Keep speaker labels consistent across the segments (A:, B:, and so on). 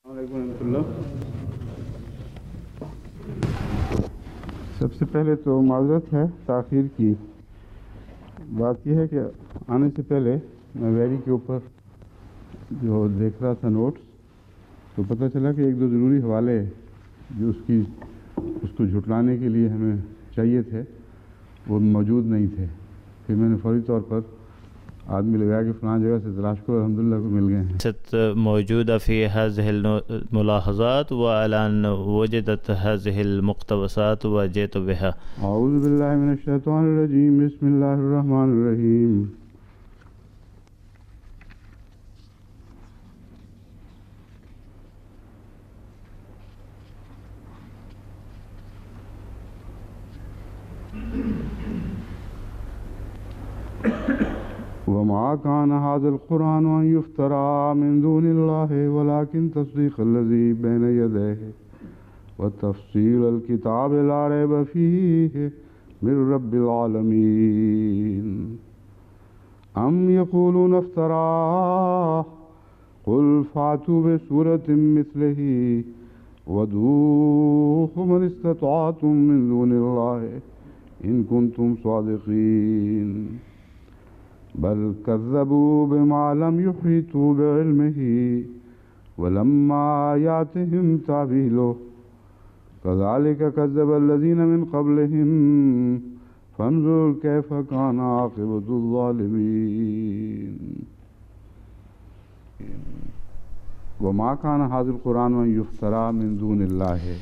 A: सबसे पहले तो माजरत है ताख़ीर की। बात यह है कि आने से पहले मैं वेरी के ऊपर जो देख रहा था नोट्स, तो पता चला कि एक दो ज़रूरी हवाले जो उसको झुटलाने के लिए हमें चाहिए थे वो मौजूद नहीं थे। फिर मैंने फौरी तौर पर आदमी लगाया कि फ़लाँ जगह से तलाश करो, अल्हम्दुलिल्लाह को मिल गए हैं।
B: मौजूदा फ़ी हाज़िहिल मुलाहज़ात व अलान वजदत हाज़िहिल मुक़्तबसात व जिअतु बिहा।
A: औज़ु बिल्लाहि मिनश शैतानिर रजीम, बिस्मिल्लाहिर रहमानिर रहीम। वमा कान हाज़िल कुरान अन युफ्तरा मिन दूनिल्लाहि वलाकिन तस्दीक़ल्लज़ी बैन यदैहि व तफ़सीलल किताब ला रैब फ़ीहि मिर रब्बिल आलमीन। अम यक़ूलून इफ़्तरा क़ुल फ़ातू बिसूरतिम मिस्लिही वदू मन इस्ततअतुम मिन दूनिल्लाहि इन कुंतुम सादिक़ीन। बल कज़्ज़बू बिमा लम युहीतू बिइल्मिही वलम्मा यातिहिम तावीलुहु कज़ालिक कज़्ज़बल्लज़ीन मिन क़ब्लिहिम फ़न्ज़ुर कैफ़ कान आक़िबतुज़ ज़ालिमीन। वमा कान हाज़िल कुरान अन युफ़्तरा मिन दूनिल्लाहि,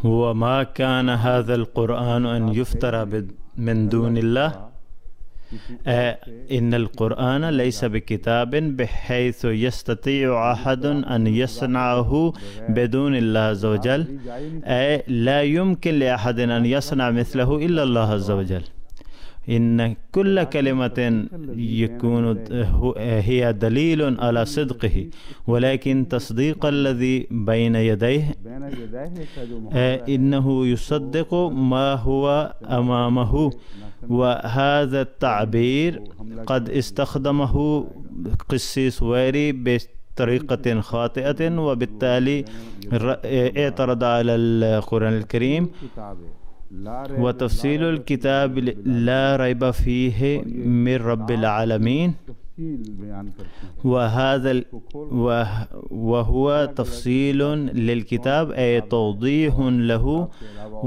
B: वमा कान हाज़िल कुरान अन युफ़्तरा मिन दूनिल्लाह इन्नल कुरान लैसा बिकिताबिन बिहैसु यस्ततीउ अहदुन अन यसनअहु बिदूनिल्लाह अज़्ज़ व जल ला युमकिन लिअहदिन अन यसनअ मिस्लहु इल्लल्लाह अज़्ज़ व जल। इन कुल्ल कलिमतिन यकूनु हिया दलीलुन अला सिद्क़िही वलाकिन तस्दीक़ल्लज़ी बैन यदैहि इन्नहु युसद्दिक़ु मा हुवा अमामहु व हाज़ा तअबीर क़द इस्तख़दमहु क़िस्सी सुवैरी बितरीक़तिन ख़ातिअतिन व बित्ताली एतरद अलल क़ुरानिल करीम व तफ़सीलुल किताब ला रैब फ़ीहि मिर रब्बिल आलमीन व हुवा तफ़सीलुन लिल किताब ए तौदीहुन लहु व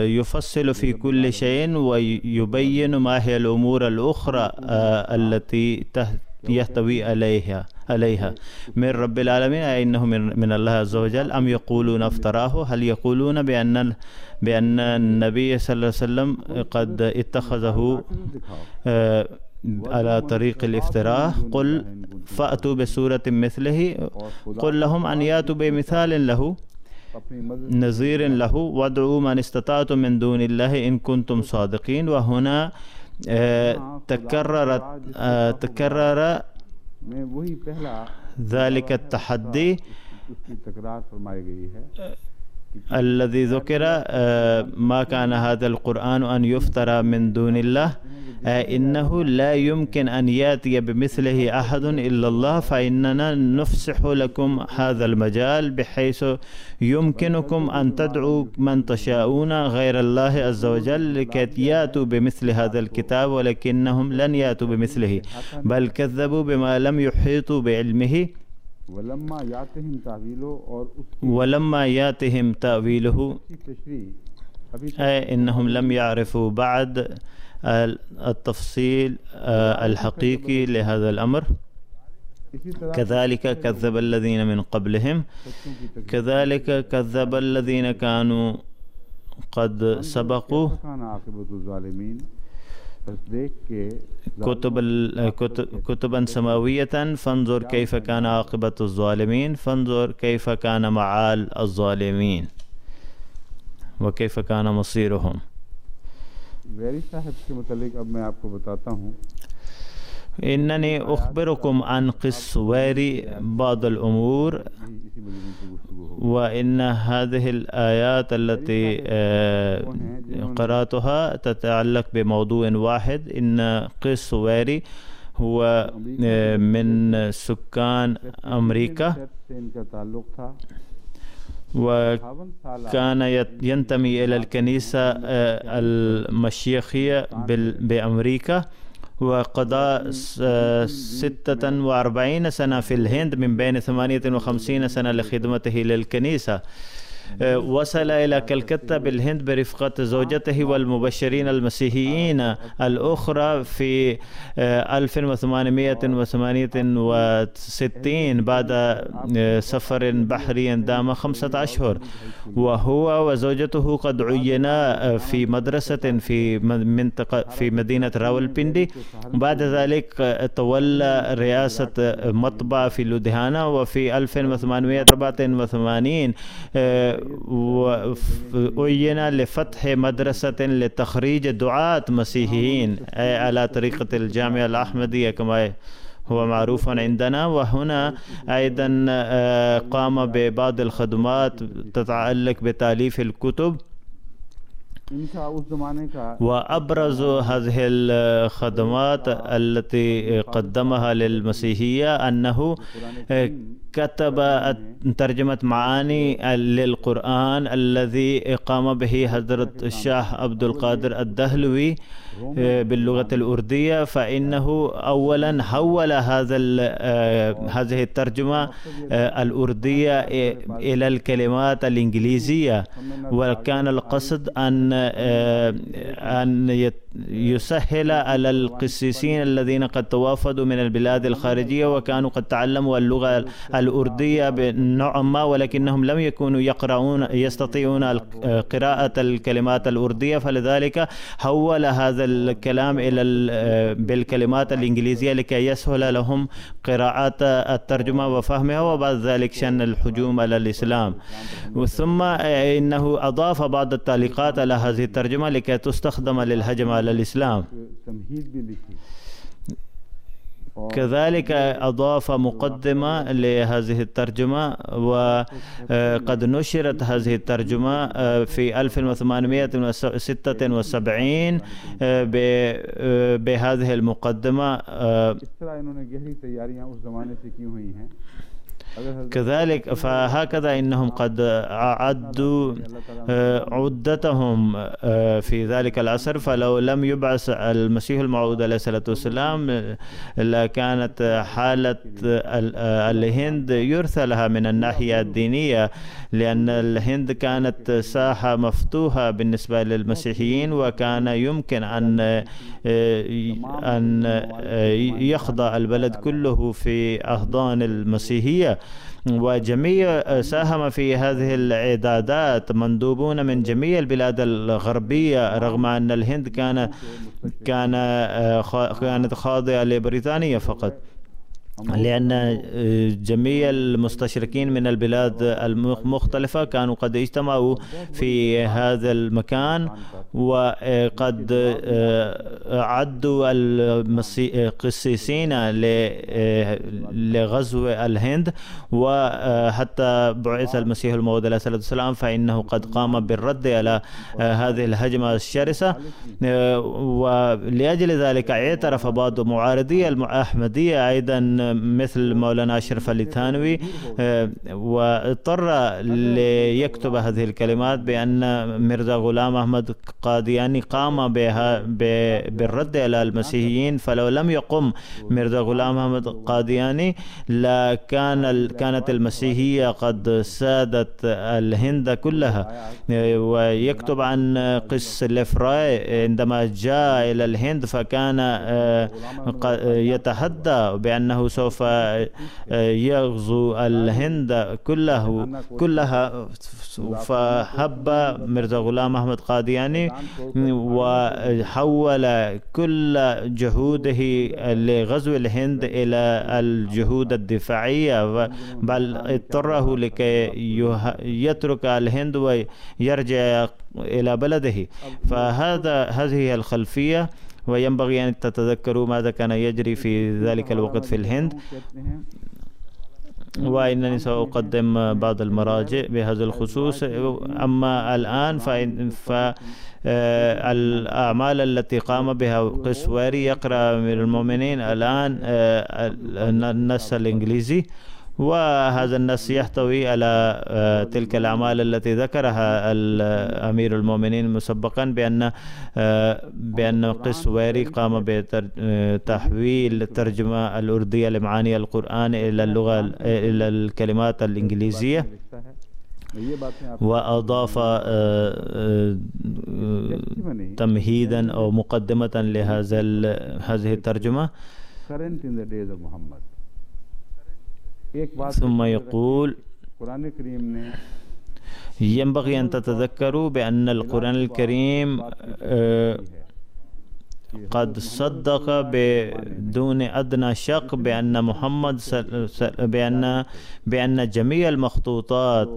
B: युफ़स्सिलु फ़ी कुल्लि शैइन व युबय्यिनु मा हियल उमूर अल उख़रा अल्लती यहतवी अलैहा मिर रब्बिल आलमीन इन्नहु मिनल्लाहि अज़्ज़ व जल। अम यक़ूलून इफ़्तराहु हल यक़ूलून बिअन्न नबी सल्लल्लाहु अलैहि वसल्लम क़द इत्तख़ज़हु अला तरीक़िल इफ़्तिरा क़ुल फ़अतू बिसूरतिम मिस्लिही क़ुल लहुम अन यातू बिमिसालिन लहु नज़ीरिन लहु वदऊ मन इस्तताअतुम मिन दूनिल्लाहि इन कुंतुम सादिक़ीन। व हुना तकर्रर ज़ालिक तहद्दी अल्लज़ी ज़ुकिरा मा कान हाज़िल कुरान अन युफ़्तरा मिन दूनिल्लाह इन्नहु ला युमकिन अन यातिय बिमिस्लिही अहदुन इल्लल्लाह फ़इन्नना नुफ़्सिहु लकुम हाज़ल मजाल बिहैसु युमकिनुकुम अन तदउ मन तशाऊन गैरल्लाहि अज़्ज़ व जल लिकै यातू बिमिस्लि हाज़ल किताब वलकिन्नहुम लन यातू बिमिस्लिही बल कज़्ज़बू बिमा लम युहीतू बिइल्मिही वलम्मा यातिहिम तावीलुहु इन्नहुम लम यारिफू बअद अत-तफ़सील अल-हक़ीक़ी लिहाज़ल अम्र कज़ालिक कज़्ज़बल्लज़ीन मिन क़ब्लिहिम कज़ालिक कज़्ज़बल्लज़ीन कानू क़द सबक़ू कुतुबन समावियतन फ़न्ज़ुर कैफ़ कान आक़िबतुज़ ज़ालिमीन फ़न्ज़ुर कैफ़ कान मआल अज़्ज़ालिमीन व कैफ़ कान मसीरुहुम।
A: वेरी साहब के मुतालिक अब मैं आपको बताता हूँ।
B: इन्ननी उख़बिरुकुम अन क़िस्सवैरी बादल उमूर व इन्न हाज़िहिल आयात अल्लती क़राअतुहा ततअल्लक़ बिमौदूइन वाहिद। इन्न क़िस्सवैरी هو من سكان أمريكا،
A: से इनका ताल्लुक था।
B: وكان ينتمي إلى الكنيسة المشيخية بأمريكا، وقضى 46 سنة في الهند من بين 58 سنة لخدمته للكنيسة. وصل إلى كلكتة بالهند برفقة زوجته والمبشرين المسيحيين الأخرى في 1868 بعد سفر بحري دام 5 أشهر، وهو وزوجته قد عينا في مدرسة في مدينة راولبندي. بعد ذلك تولى رئاسة مطبعة في لودهانا، وفي 1884 وعين لفتح مدرسة لتخريج دعاة مسيحيين على طريقة الجامعة الأحمدية كما هو معروف عندنا. وهنا أيضا قام ببعض الخدمات تتعلق بتأليف الكتب. وأبرز هذه الخدمات التي قدمها للمسيحية أنه كتب ترجمة معاني للقرآن الذي قام به حضرة الشاه عبد القادر الدهلوي باللغة الأردية، فإنه أولا حول هذه الترجمة الأردية إلى الكلمات الإنجليزية، وكان القصد أن يسهل على القسيسين الذين قد توافدوا من البلاد الخارجية وكانوا قد تعلموا اللغة الأردية بنوع ما، ولكنهم لم يكونوا يستطيعون قراءة الكلمات الأردية، فلذلك حول هذا الكلام بالكلمات الإنجليزية لكي يسهل لهم قراءة الترجمة وفهمها، وبعد ذلك شن الهجوم على الإسلام. ثم إنه أضاف بعض التعليقات على هذه الترجمة لكي تستخدم للهجم على الإسلام. كذلك أضاف مقدمة لهذه الترجمة، وقد نشرت هذه الترجمة في 1876 بهذه المقدمة. كذلك فهكذا إنهم قد أعدوا عدتهم في ذلك العصر، فلو لم يبعث المسيح الموعود عليه الصلاة والسلام لكانت حالة الهند يرثى لها من الناحية الدينية، لأن الهند كانت ساحة مفتوحة بالنسبة للمسيحيين، وكان يمكن أن يخضع البلد كله في أحضان المسيحية. وجميع ساهم في هذه الإعدادات مندوبون من جميع البلاد الغربية، رغم أن الهند كانت خاضعة لبريطانيا فقط، لأن جميع المستشرقين من البلاد المختلفة كانوا قد اجتمعوا في هذا المكان، وقد عدوا القسيسين لغزو الهند، وحتى بعث المسيح الموعود عليه الصلاة والسلام فإنه قد قام بالرد على هذه الهجمة الشرسة. ولأجل ذلك اعترف بعض معارضي الأحمدية أيضا مثل مولانا أشرف علي ثانوي، واضطر ليكتب هذه الكلمات بأن مرزا غلام أحمد قادياني قام بالرد على المسيحيين، فلو لم يقم مرزا غلام أحمد قادياني كانت المسيحية قد سادت الهند كلها. ويكتب عن قس لفراي عندما جاء إلى الهند فكان يتحدى بأنه سوف يغزو الهند كلها فهب مرزا غلام أحمد قادياني وحول كل جهوده لغزو الهند إلى الجهود الدفاعية، بل اضطره لكي يترك الهند ويرجع إلى بلده. هذه هي الخلفية، وينبغي أن تتذكروا ماذا كان يجري في ذلك الوقت في الهند. وإنني سأقدم بعض المراجع بهذا الخصوص. أما الآن الأعمال التي قام بها قسواري يقرأ أمير المؤمنين الآن النص الإنجليزي، وهذا النص يحتوي على تلك الأعمال التي ذكرها أمير المؤمنين مسبقا بأن قسواري قام بتحويل الترجمة الأردية لمعاني القرآن إلى الكلمات الإنجليزية، وأضاف تمهيدا أو مقدمة هذه الترجمة. ثم يقول: ينبغي أن تتذكروا بأن القرآن الكريم قد صدق بدون أدنى شك بأن محمد بأن جميع المخطوطات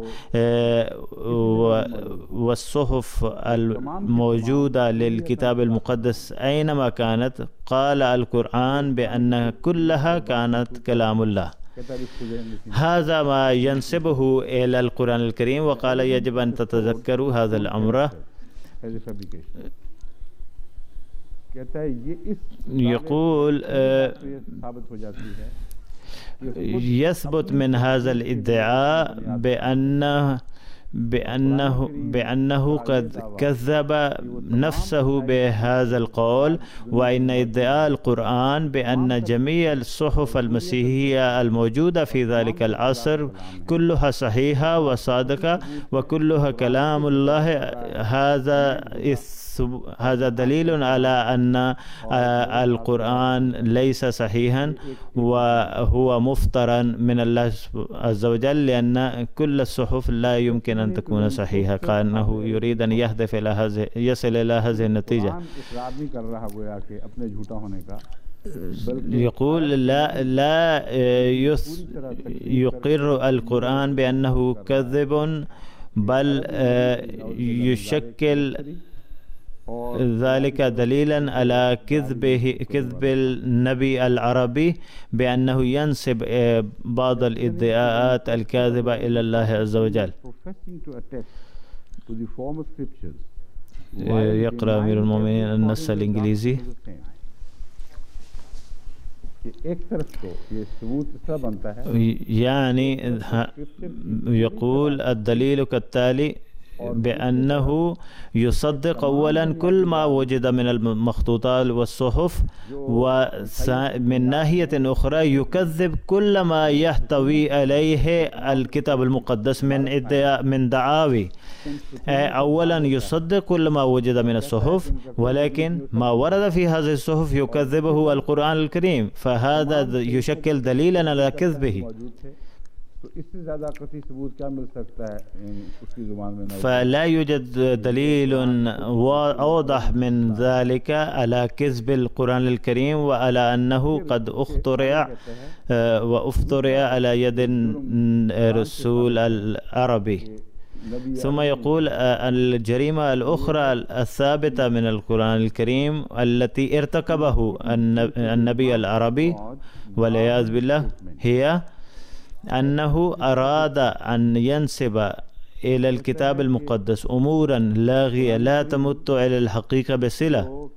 B: والصحف الموجودة للكتاب المقدس أينما كانت، قال القرآن بأن كلها كانت كلام الله. هذا ما ينسبه إلى القرآن الكريم، وقال يجب أن تتذكروا هذا الأمر. يقول يثبت من هذا الادعاء بأنه قد كذب نفسه بهذا القول، وإن ادعاء القرآن بأن جميع الصحف المسيحية الموجودة في ذلك العصر كلها صحيحة وصادقة وكلها كلام الله، هذا دليل على أن القرآن ليس صحيحا وهو مفترى من الله عز وجل، لأن كل الصحف لا يمكن أن تكون صحيحة. كأنه يريد أن يهدف إلى يصل إلى هذه النتيجة. يقول لا يقر القرآن بأنه كذب، بل يشكل ذلك دليلا على كذب النبي العربي بأنه ينسب بعض الادعاءات الكاذبة إلى الله عز وجل. يقرأ أمير المؤمنين النص الإنجليزي. يعني يقول الدليل كالتالي: بأنه يصدق أولا كل ما وجد من المخطوطات والصحف، ومن ناحية أخرى يكذب كل ما يحتوي عليه الكتاب المقدس من دعاوي. أولا يصدق كل ما وجد من الصحف، ولكن ما ورد في هذه الصحف يكذبه القرآن الكريم، فهذا يشكل دليلا على كذبه. فلا يوجد دليل أوضح من ذلك على كذب القرآن الكريم وعلى أنه قد افترئ على يد الرسول العربي. ثم يقول الجريمة الأخرى الثابتة من القرآن الكريم التي ارتكبه النبي العربي والعياذ بالله هي أنه أراد أن ينسب إلى الكتاب المقدس أمورا لاغية لا تمت إلى الحقيقة بصلة.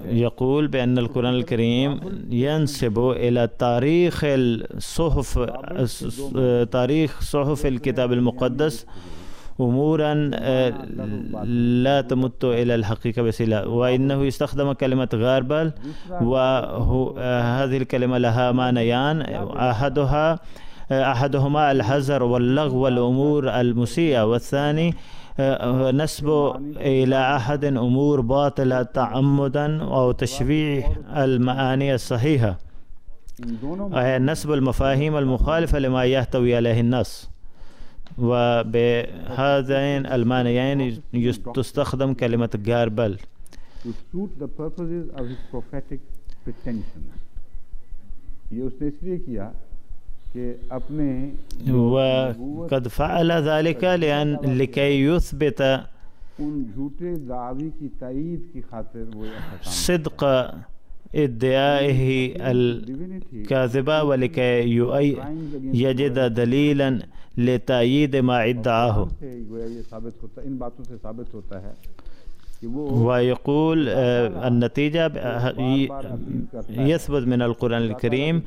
B: يقول بأن القرآن الكريم ينسب إلى تاريخ صحف الكتاب المقدس أمورا لا تمت إلى الحقيقة بصلة، وإنه يستخدم كلمة غاربل، وهذه الكلمة لها معنيان: أحدهما الحذر واللغو والأمور المسيئة، والثاني نسب إلى أحد أمور باطلة تعمدا أو تشويه المعاني الصحيحة، نسب المفاهيم المخالفة لما يحتوي عليه النص. وبهذين المعنيين تستخدم كلمة غاربل. وقد فعل ذلك لكي يثبت صدق ادعائه الكاذبة ولكي يجد دليلا لتأييد ما ادعاه. ويقول النتيجة يثبت من القرآن الكريم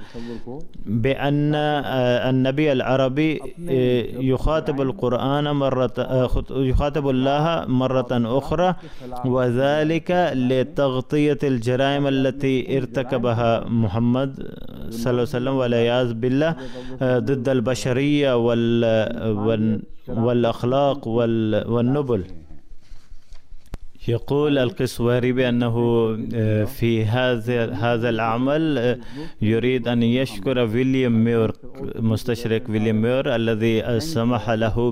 B: بأن النبي العربي يخاطب الله مرة أخرى، وذلك لتغطية الجرائم التي ارتكبها محمد صلى الله عليه وسلم والعياذ بالله ضد البشرية والأخلاق والنبل. يقول القسوري بأنه في هذا العمل يريد أن يشكر ويليام ميور، مستشرق ويليام ميور، الذي سمح له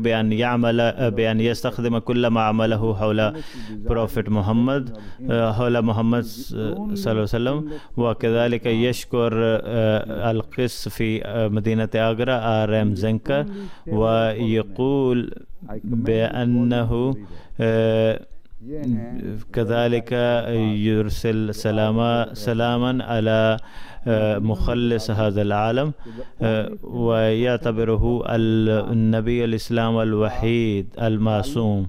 B: بأن يستخدم كل ما عمله حول بروفيت محمد، حول محمد صلى الله عليه وسلم. وكذلك يشكر القس في مدينة آغرا RM زنكر، ويقول بأنه كذلك يرسل سلاما على مخلص هذا العالم، ويعتبره النبي الإسلام الوحيد المعصوم.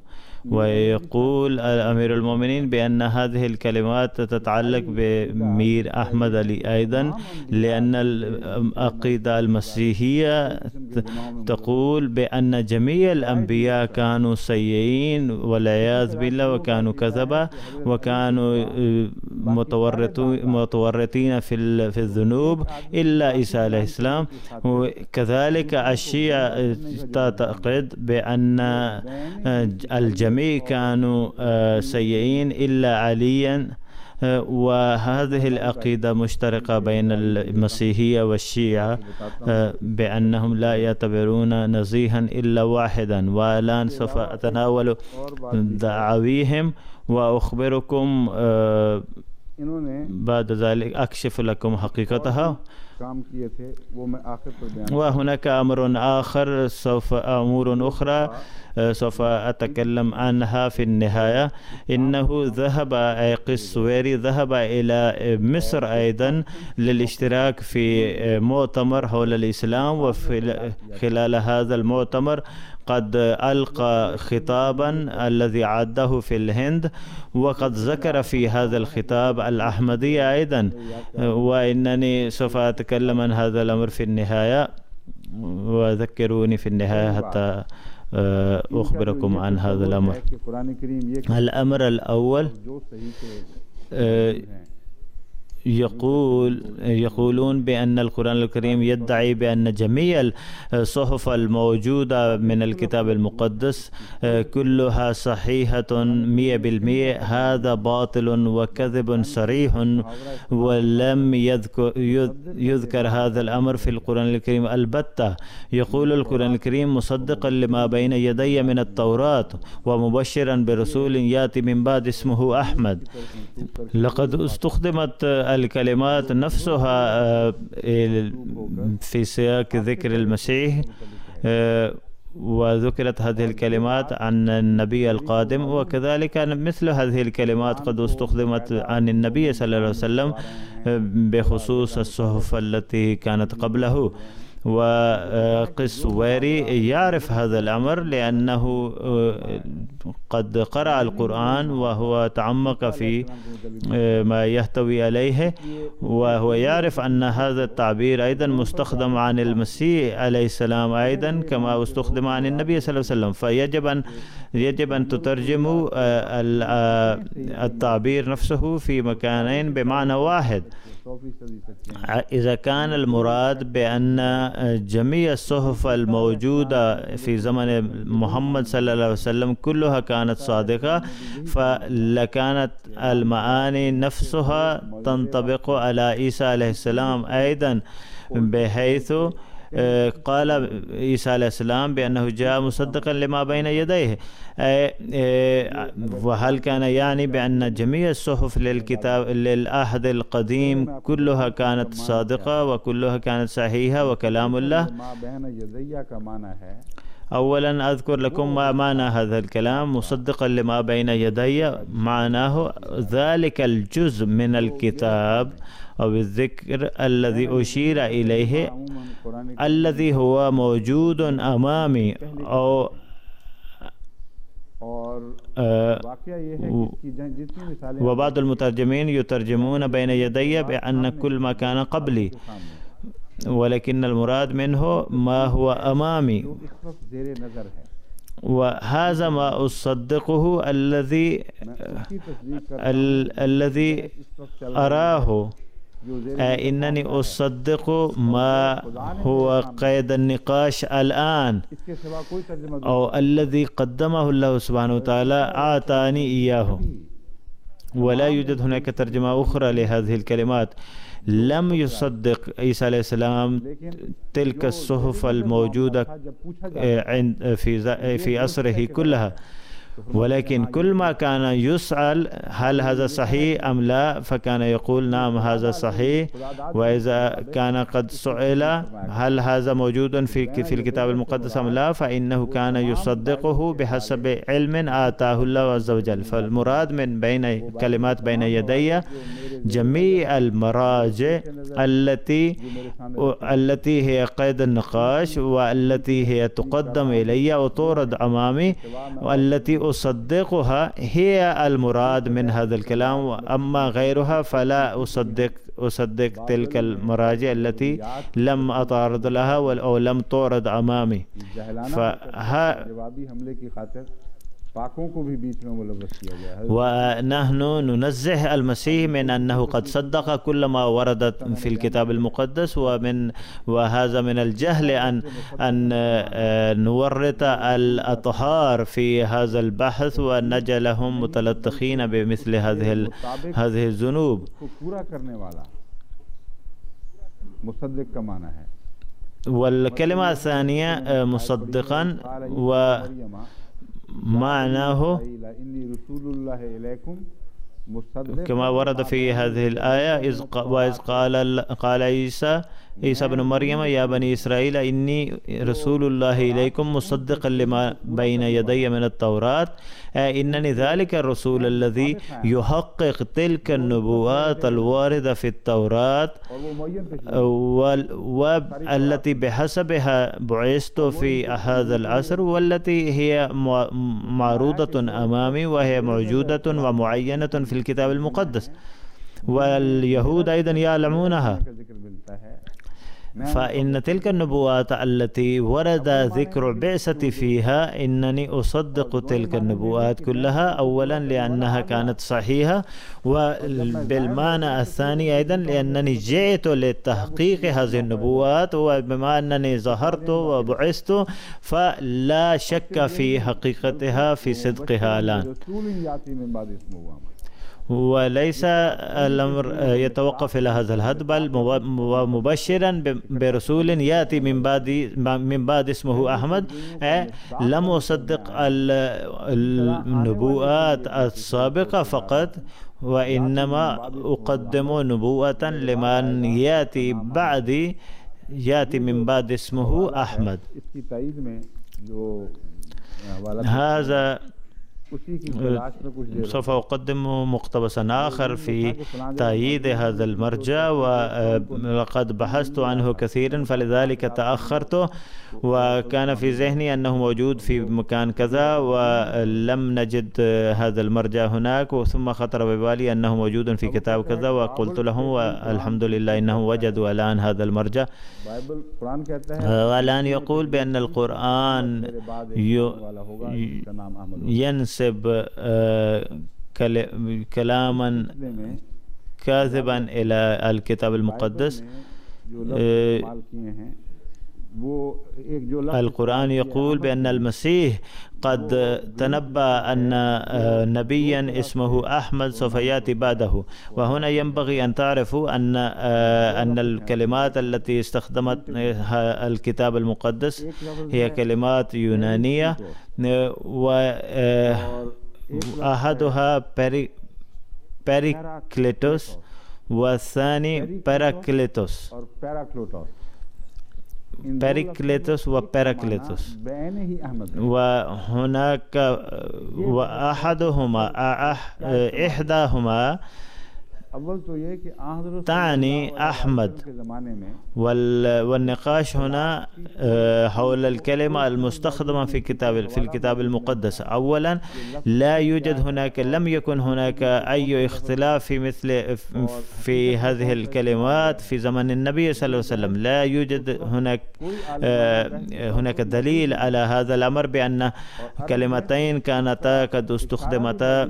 B: ويقول أمير المؤمنين بأن هذه الكلمات تتعلق بمير أحمد علي أيضا، لأن العقيدة المسيحية تقول بأن جميع الأنبياء كانوا سيئين والعياذ بالله، وكانوا كذبة، وكانوا متورطين في الذنوب إلا عيسى عليه السلام. وكذلك الشيعة تعتقد بأن الجميع كانوا سيئين إلا عليا، وهذه العقيدة مشتركة بين المسيحية والشيعة بأنهم لا يعتبرون نزيها إلا واحدا. والآن سوف أتناول دعاويهم وأخبركم بعد ذلك، أكشف لكم حقيقتها. وهناك أمر آخر أمور أخرى سوف أتكلم عنها في النهاية. إنه قسوري ذهب إلى مصر أيضا للاشتراك في مؤتمر حول الإسلام، وفي خلال هذا المؤتمر قد ألقى خطابا الذي عده في الهند، وقد ذكر في هذا الخطاب الأحمدية أيضا، وإنني سوف أتكلم عن هذا الأمر في النهاية، وذكروني في النهاية حتى أخبركم عن هذا الأمر. الأمر الأول، يقولون بأن القرآن الكريم يدعي بأن جميع الصحف الموجودة من الكتاب المقدس كلها صحيحة 100%. هذا باطل وكذب صريح، ولم يذكر هذا الأمر في القرآن الكريم البتة. يقول القرآن الكريم مصدقا لما بين يدي من التوراة ومبشرا برسول يأتي من بعد اسمه أحمد. لقد استخدمت الكلمات نفسها في سياق ذكر المسيح، وذكرت هذه الكلمات عن النبي القادم، وكذلك مثل هذه الكلمات قد استخدمت عن النبي صلى الله عليه وسلم بخصوص الصحف التي كانت قبله. وقسوري يعرف هذا الأمر لأنه قد قرأ القرآن وهو تعمق في ما يحتوي عليه، وهو يعرف أن هذا التعبير أيضا مستخدم عن المسيح عليه السلام أيضا كما استخدم عن النبي صلى الله عليه وسلم. فيجب أن تترجموا التعبير نفسه في مكانين بمعنى واحد. إذا كان المراد بأن جميع الصحف الموجودة في زمن محمد صلى الله عليه وسلم كلها كانت صادقة، فلكانت المعاني نفسها تنطبق على عيسى عليه السلام أيضا، بحيث قال عيسى عليه السلام بأنه جاء مصدقا لما بين يديه. وهل كان يعني بأن جميع الصحف للعهد القديم كلها كانت صادقة وكلها كانت صحيحة وكلام الله؟ أولا أذكر لكم ما معنى هذا الكلام. مصدقا لما بين يدي معناه ذلك الجزء من الكتاب أو الذكر الذي أشير إليه الذي هو موجود أمامي أو وبعض المترجمين يترجمون بين يدي بأن كل ما كان قبلي، ولكن المراد منه ما هو أمامي، وهذا ما أصدقه الذي أراه. إنني أصدق ما هو قيد النقاش الآن أو الذي قدمه الله سبحانه وتعالى أعطاني إياه، ولا يوجد هناك ترجمة أخرى لهذه الكلمات. لم يصدق عيسى عليه السلام تلك الصحف الموجودة في عصره كلها، ولكن كل ما كان يسأل هل هذا صحيح أم لا فكان يقول نعم هذا صحيح، وإذا كان قد سئل هل هذا موجود في الكتاب المقدس أم لا فإنه كان يصدقه بحسب علم آتاه الله عز وجل. فالمراد من بين كلمات بين يدي جميع المراجع التي هي قيد النقاش والتي هي تقدم إلي وتورد أمامي والتي أصدقها هي المراد من هذا الكلام، أما غيرها فلا أصدق تلك المراجع التي لم أتعرض لها أو لم تورد أمامي. ونحن ننزه المسيح من أنه قد صدق كل ما ورد في الكتاب المقدس، وهذا من الجهل أن نورط الأطهار في هذا البحث ونجعلهم متلطخين بمثل هذه الذنوب. والكلمة الثانية مصدقا ومعناه كما ورد في هذه الآية وإذ قال عيسى بن مريم يا بني إسرائيل إني رسول الله إليكم مصدقا لما بين يدي من التوراة، إنني ذلك الرسول الذي يحقق تلك النبوات الواردة في التوراة والتي بحسبها بعثت في هذا العصر، والتي هي معروضة أمامي وهي موجودة ومعينة في الكتاب المقدس، واليهود أيضا يعلمونها. فإن تلك النبوات التي ورد ذكر بعثتي فيها إنني أصدق تلك النبوات كلها، أولا لأنها كانت صحيحة، وبالمعنى الثاني أيضا لأنني جئت لتحقيق هذه النبوات، وبما أنني ظهرت وبعثت فلا شك في حقيقتها في صدقها الآن. وليس الأمر يتوقف إلى هذا الحد، بل مبشرا برسول يأتي من بعد اسمه أحمد. لم أصدق النبوءات السابقة فقط، وإنما أقدم نبوة لمن يأتي بعدي، يأتي من بعد اسمه أحمد. هذا سوف أقدم مقتبسا آخر في تأييد هذا المرجع، ولقد بحثت عنه كثيرا فلذلك تأخرت، وكان في ذهني أنه موجود في مكان كذا ولم نجد هذا المرجع هناك، ثم خطر ببالي أنه موجود في كتاب كذا وقلت لهم والحمد لله إنهم وجدوا الآن هذا المرجع. والآن يقول بأن القرآن ينسب كلاما كاذبا إلى الكتاب المقدس. القرآن يقول بأن المسيح قد تنبأ أن نبيا اسمه أحمد سوف يأتي بعده، وهنا ينبغي أن تعرفوا أن الكلمات التي استخدمت الكتاب المقدس هي كلمات يونانية، وأحدها بيريكليتوس والثاني باراكليتوس. بيريكليتوس وبيراكليتوس،
A: بأنه ही अहमद है।
B: وهناك وأحدهما إحداهما
A: अव्वल तो ये कि हज़रत
B: تعني أحمد،
A: के ज़माने में
B: والنقاش هنا حول الكلمة المستخدمة في الكتاب المقدس. أولا لا يوجد هناك، لم يكن هناك أي اختلاف في هذه الكلمات في زمن النبي صلى الله عليه وسلم. لا يوجد هناك دليل على هذا الأمر بأن كلمتين كانتا قد استخدمتا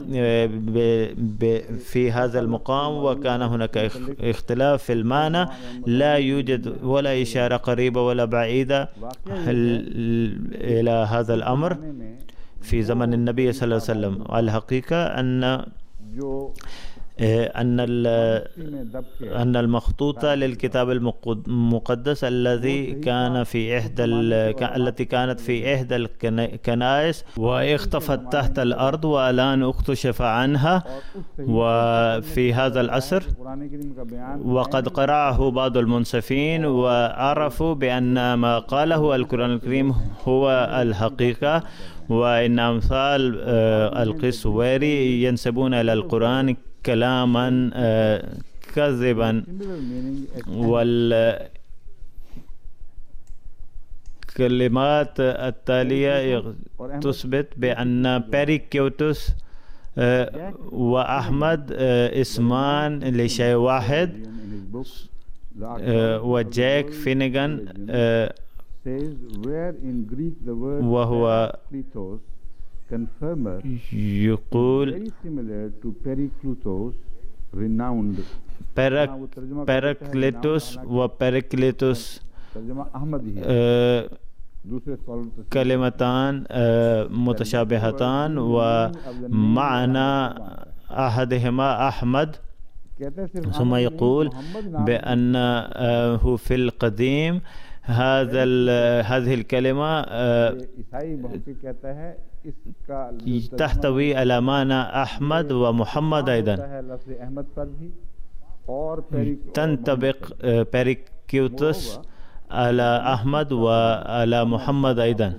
B: في هذا المقام وكان هناك اختلاف في المعنى. لا يوجد ولا إشارة قريبة ولا بعيدة إلى هذا الأمر في زمن النبي صلى الله عليه وسلم. الحقيقة أن المخطوطة للكتاب المقدس التي كانت في إحدى الكنائس واختفت تحت الأرض والآن اكتشف عنها وفي هذا العصر، وقد قرأه بعض المنصفين وعرفوا بأن ما قاله القرآن الكريم هو الحقيقة، وإن أمثال القسواري ينسبون إلى القرآن كلاما كذبا. والكلمات التالية تثبت بأن بيريكليتوس وأحمد اسمان لشيء واحد. وجاك فينيغان وهو يقول بيراكليتوس وبيريكليتوس كلمتان متشابهتان ومعنى أحدهما أحمد. ثم يقول بأنه في القديم هذه الكلمة تحتوي على معنى أحمد ومحمد أيضا. تنطبق بيريكليتوس على أحمد وعلى محمد أيضا.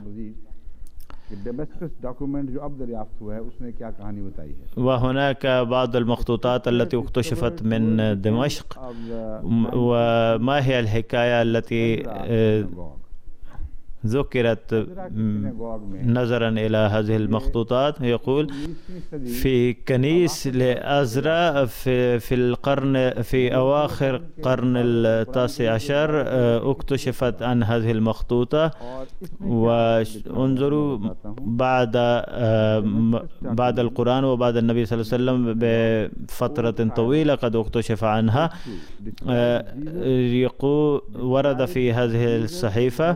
B: وهناك بعض المخطوطات التي اكتشفت من دمشق. وما هي الحكاية التي ذكرت نظرا إلى هذه المخطوطات؟ يقول في كنيس لأزرا في أواخر القرن التاسع عشر اكتشفت عن هذه المخطوطة. وانظروا بعد القرآن وبعد النبي صلى الله عليه وسلم بفترة طويلة قد اكتشف عنها. يقول ورد في هذه الصحيفة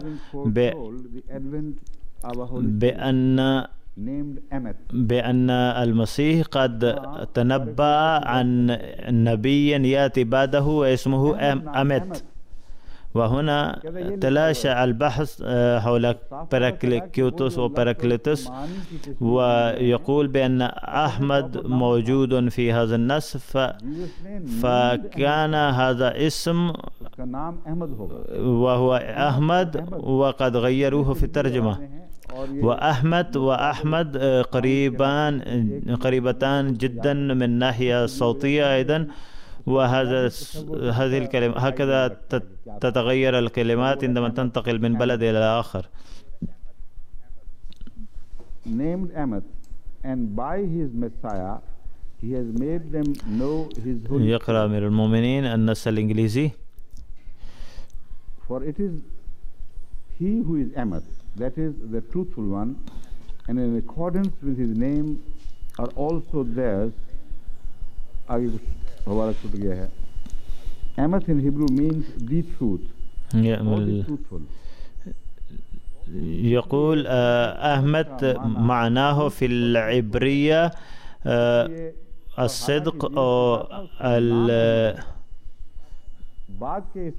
B: بأن المسيح قد تنبأ عن نبي يأتي بعده واسمه أمت. وهنا تلاشى البحث حول بيراكليتوس وبيراكليتوس، ويقول بأن أحمد موجود في هذا النص، فكان هذا اسم وهو أحمد وقد غيروه في الترجمة. وأحمد قريبتان جدا من ناحية صوتية أيضا. هذه الكلمة هكذا تتغير الكلمات عندما تنتقل من بلد إلى آخر.
A: Named Emmett, and by his Messiah he has made them know his holy.
B: يقرأ أمير المؤمنين النص الإنجليزي.
A: For it is he who is Emmett, that is the truthful one, and in accordance with his name are also theirs. आगे कुछ हवाला छूट गया है. Emmett in Hebrew means the truth, or the truthful.
B: يقول أحمد معناه في العبرية الصدق أو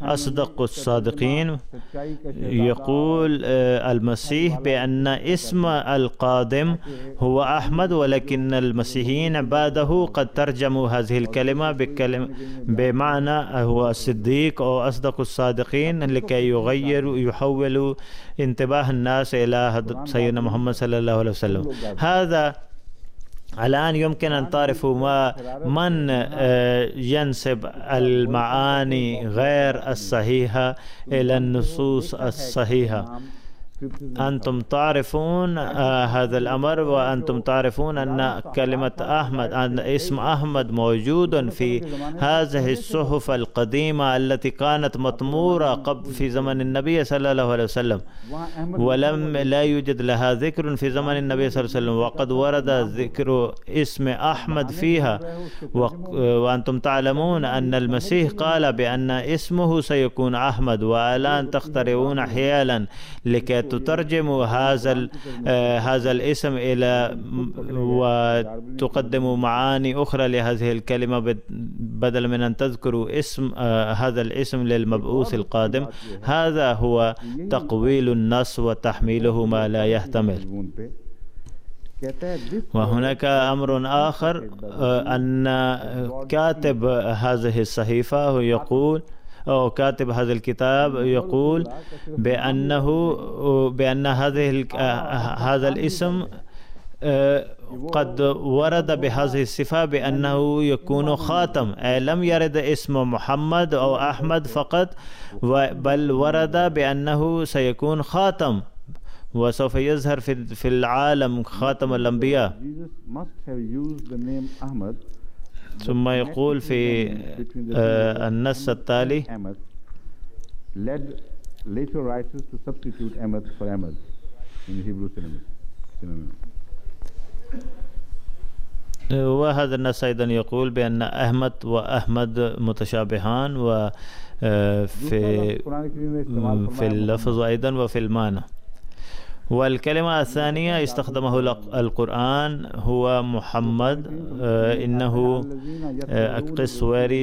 B: أصدق الصادقين يقول المسيح بأن اسم القادم هو أحمد، ولكن المسيحيين بعده قد ترجموا هذه الكلمة بمعنى هو الصديق أو أصدق الصادقين لكي يحولوا انتباه الناس إلى سيدنا محمد صلى الله عليه وسلم. هذا الآن يمكن أن تعرفوا من ينسب المعاني غير الصحيحة إلى النصوص الصحيحة. أنتم تعرفون هذا الأمر، وأنتم تعرفون أن كلمة أحمد، أن اسم أحمد موجود في هذه الصحف القديمة التي كانت مطمورة قبل في زمن النبي صلى الله عليه وسلم، لا يوجد لها ذكر في زمن النبي صلى الله عليه وسلم، وقد ورد ذكر اسم أحمد فيها. وأنتم تعلمون أن المسيح قال بأن اسمه سيكون أحمد، والآن تخترعون حيالا لكي تترجموا هذا الاسم إلى وتقدموا معاني أخرى لهذه الكلمة بدل من أن تذكروا اسم هذا الاسم للمبعوث القادم. هذا هو تقويل النص وتحميله ما لا يحتمل. وهناك أمر آخر، أن كاتب هذه الصحيفة يقول، أو كاتب هذا الكتاب يقول بأن هذا الاسم قد ورد بهذه الصفة بأنه يكون خاتم، لم يرد اسم محمد أو أحمد فقط، بل ورد بأنه سيكون خاتم وسوف يظهر في العالم خاتم الأنبياء. ثم يقول في النص التالي: وهذا النص أيضا يقول بأن أحمد وأحمد متشابهان في اللفظ أيضا وفي المعنى. والكلمة الثانية استخدمه القرآن هو محمد. إنه القسوري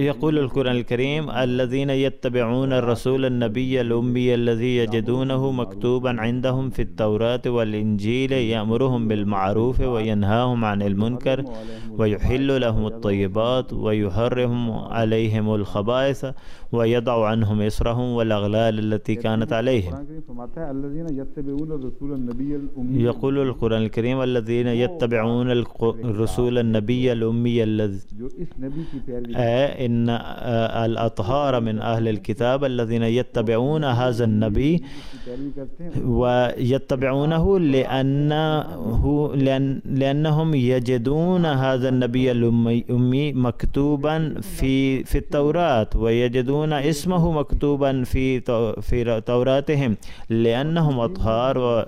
B: يقول القرآن الكريم: الذين يتبعون الرسول النبي الأمي الذي يجدونه مكتوبا عندهم في التوراة والإنجيل يأمرهم بالمعروف وينهاهم عن المنكر ويحل لهم الطيبات ويحرم عليهم الخبائث ويضع عنهم إصرهم والأغلال التي كانت عليهم. يقول القرآن الكريم: الذين يتبعون الرسول النبي الأمي الذي إن الأطهار من أهل الكتاب الذين يتبعون هذا النبي، ويتبعونه لأنهم يجدون هذا النبي الأمي مكتوبا في التوراة، ويجدون اسمه مكتوبا في توراتهم لأنهم أطهار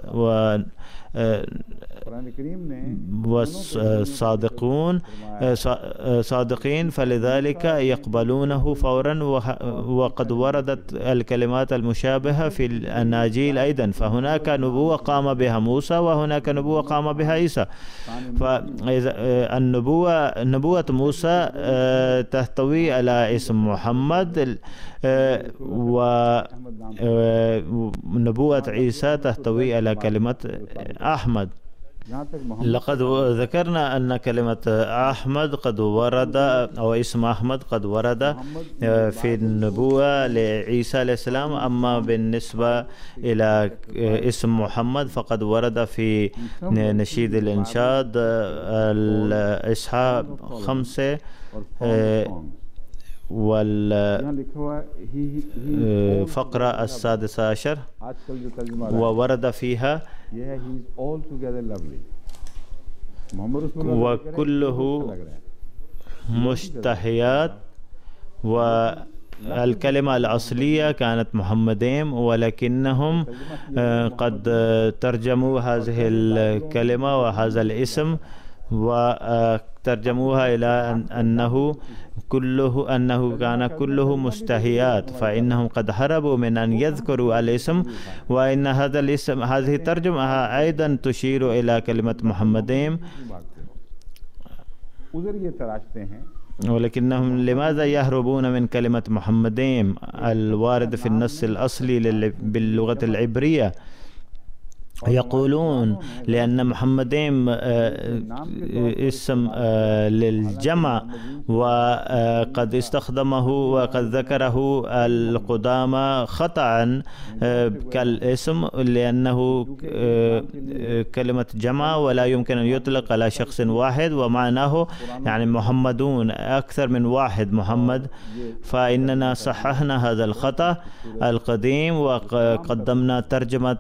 B: صادقين، فلذلك يقبلونه فورا. وقد وردت الكلمات المشابهة في الأناجيل أيضا، فهناك نبوة قام بها موسى وهناك نبوة قام بها عيسى. نبوة موسى تحتوي على اسم محمد، ونبوة عيسى تحتوي على كلمة أحمد. لقد ذكرنا أن كلمة أحمد قد ورد، أو اسم أحمد قد ورد في النبوة لعيسى عليه السلام. أما بالنسبة إلى اسم محمد فقد ورد في نشيد الإنشاد الإصحاح 5 والفقرة 16، وورد فيها: وكله مشتهيات. والكلمة الأصلية كانت محمدين، ولكنهم قد ترجموا هذه الكلمة وهذا الاسم وترجموها إلى أنه كان كله مشتهيات، فإنهم قد هربوا من أن يذكروا الاسم، وإن هذا الاسم، هذه الترجمة أيضا تشير إلى كلمة محمدين. ولكنهم لماذا يهربون من كلمة محمدين الوارد في النص الأصلي باللغة العبرية؟ يقولون لأن محمدين اسم للجمع، وقد استخدمه وقد ذكره القدامى خطأ كالاسم، لأنه كلمة جمع ولا يمكن أن يطلق على شخص واحد، ومعناه يعني محمدون أكثر من واحد محمد. فإننا صححنا هذا الخطأ القديم وقدمنا ترجمة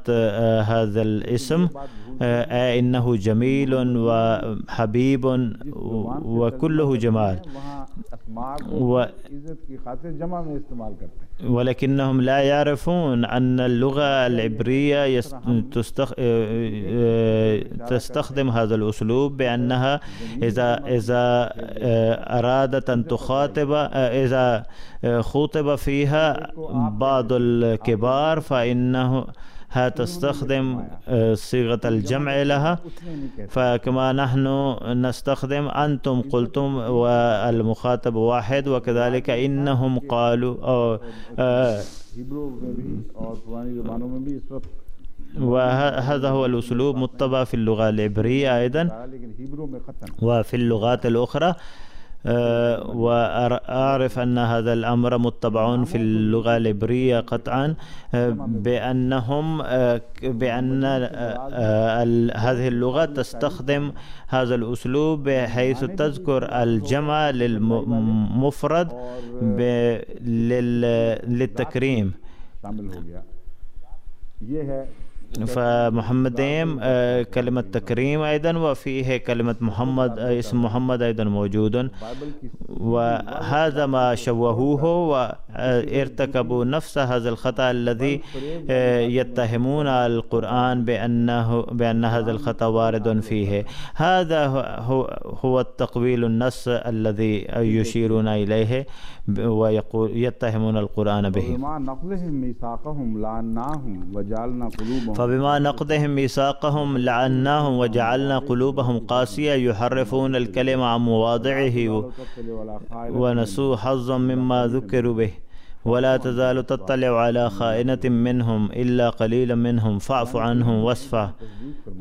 B: هذا الاسم إنه جميل وحبيب وكله جمال، ولكنهم لا يعرفون أن اللغة العبرية تستخدم هذا الأسلوب بأنها إذا أرادت أن تخاطب، إذا خطب فيها بعض الكبار فإنه تستخدم صيغة الجمع لها، فكما نحن نستخدم أنتم قلتم والمخاطب واحد، وكذلك إنهم قالوا وهذا هو الأسلوب متبع في اللغة العبرية أيضا وفي اللغات الأخرى. وأعرف أن هذا الأمر متبع في اللغة العبرية قطعا، بأن هذه اللغة تستخدم هذا الأسلوب بحيث تذكر الجمع للمفرد للتكريم. فمحمدين كلمة تكريم أيضا، وفيه كلمة محمد اسم محمد أيضا موجود، وهذا ما شوهوه وارتكبوا نفس هذا الخطأ الذي يتهمون القرآن بأن هذا الخطأ وارد فيه. هذا هو التقويل النص الذي يشيرون إليه ويقول يتهمون القرآن به. فبما نقضهم ميثاقهم لعناهم وجعلنا قلوبهم قاسية يحرفون الكلم عن مواضعه ونسوا حظا مما ذكروا به ولا تزال تطلع على خائنة منهم إلا قليلا منهم فاعف عنهم واصفح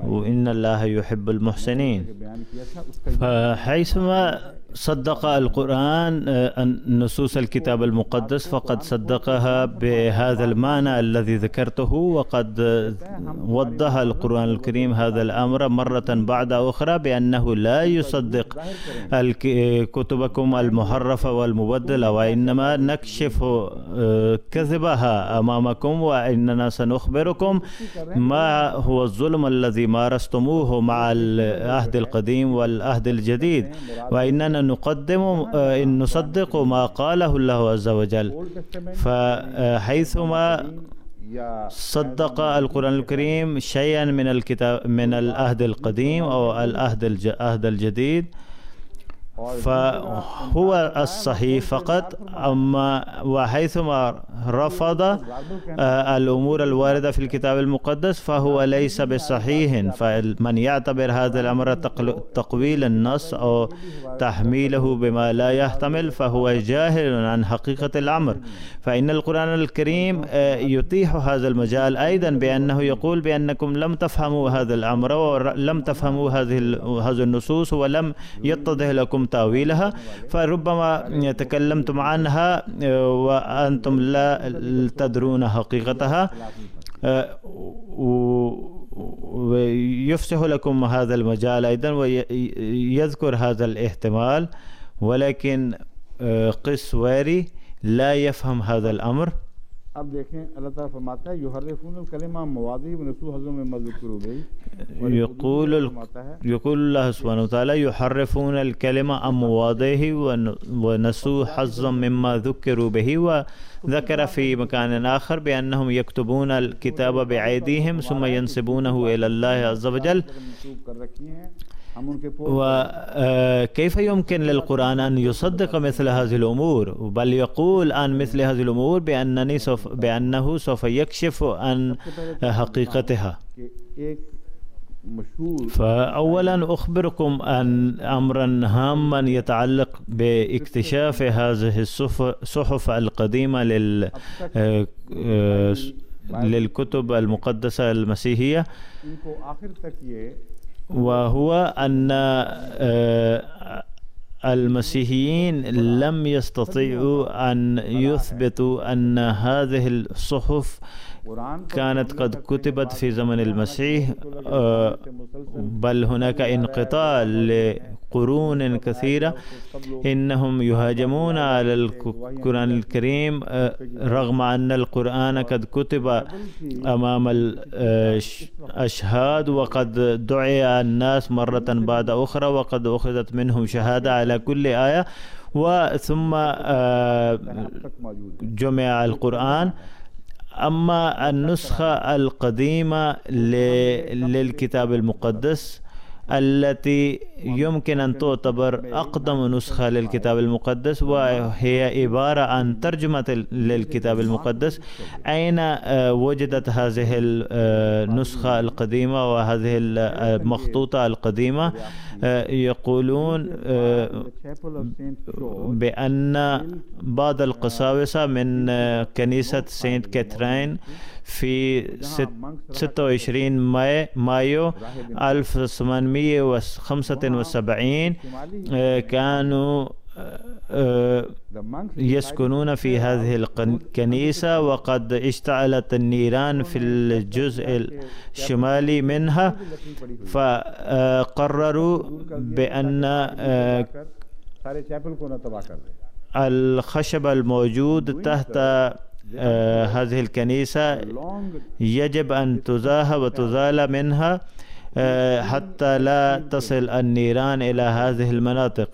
B: وإن الله يحب المحسنين. فحيثما صدق القرآن نصوص الكتاب المقدس فقد صدقها بهذا المعنى الذي ذكرته، وقد وضح القرآن الكريم هذا الأمر مرة بعد أخرى بأنه لا يصدق كتبكم المحرفة والمبدلة، وإنما نكشف كذبها أمامكم، وإننا سنخبركم ما هو الظلم الذي مارستموه مع العهد القديم والعهد الجديد، وإننا نصدق ما قاله الله عز وجل. فحيثما صدق القرآن الكريم شيئا من الكتاب من العهد القديم أو العهد الجديد فهو الصحيح فقط، أما وحيثما رفض الأمور الواردة في الكتاب المقدس فهو ليس بصحيح. فمن يعتبر هذا الأمر تقويل النص أو تحميله بما لا يحتمل فهو جاهل عن حقيقة الأمر. فإن القرآن الكريم يتيح هذا المجال أيضا بأنه يقول بأنكم لم تفهموا هذا الأمر ولم تفهموا هذه النصوص ولم يتضح لكم تأويلها، فربما تكلمتم عنها وأنتم لا تدرون حقيقتها، ويفسح لكم هذا المجال أيضا ويذكر هذا الاحتمال، ولكن قس واري لا يفهم هذا الأمر.
A: अब देखें अल्लाह ताला फरमाता है युहर्रिफून الكلمة عن مواضعه ونسوا حظا مما ذكروا به. يقول الله سبحانه وتعالى يحرفون الكلمة عن مواضعه ونسوا حظا مما ذكروا به، وذكر في مكان آخر بأنهم يكتبون الكتاب بأيديهم ثم ينسبونه إلى الله عز وجل. وكيف يمكن للقرآن أن يصدق مثل هذه الأمور، بل يقول عن مثل هذه الأمور بأنه سوف يكشف عن حقيقتها. मशहूर
B: فأولا أخبركم عن أمرا هاما يتعلق باكتشاف هذه الصحف القديمة للكتب المقدسة المسيحية،
A: इनको आखिर तक ये
B: وهو أن المسيحيين لم يستطيعوا أن يثبتوا أن هذه الصحف كانت قد كتبت في زمن المسيح، بل هناك انقطاع لقرون كثيرة. إنهم يهاجمون على القرآن الكريم رغم أن القرآن قد كتب أمام الأشهاد، وقد دعي الناس مرة بعد أخرى، وقد أخذت منهم شهادة على كل آية، وثم جمع القرآن. أما النسخة القديمة للكتاب المقدس التي يمكن أن تعتبر أقدم نسخة للكتاب المقدس، وهي عبارة عن ترجمة للكتاب المقدس، أين وجدت هذه النسخة القديمة وهذه المخطوطة القديمة؟ يقولون بأن بعض القساوسة من كنيسة سانت كاترين في 26 مايو 1875 كانوا يسكنون في هذه الكنيسة، وقد اشتعلت النيران في الجزء الشمالي منها، فقرروا بأن الخشب الموجود تحت هذه الكنيسة يجب أن تزاح وتزال منها حتى لا تصل النيران إلى هذه المناطق،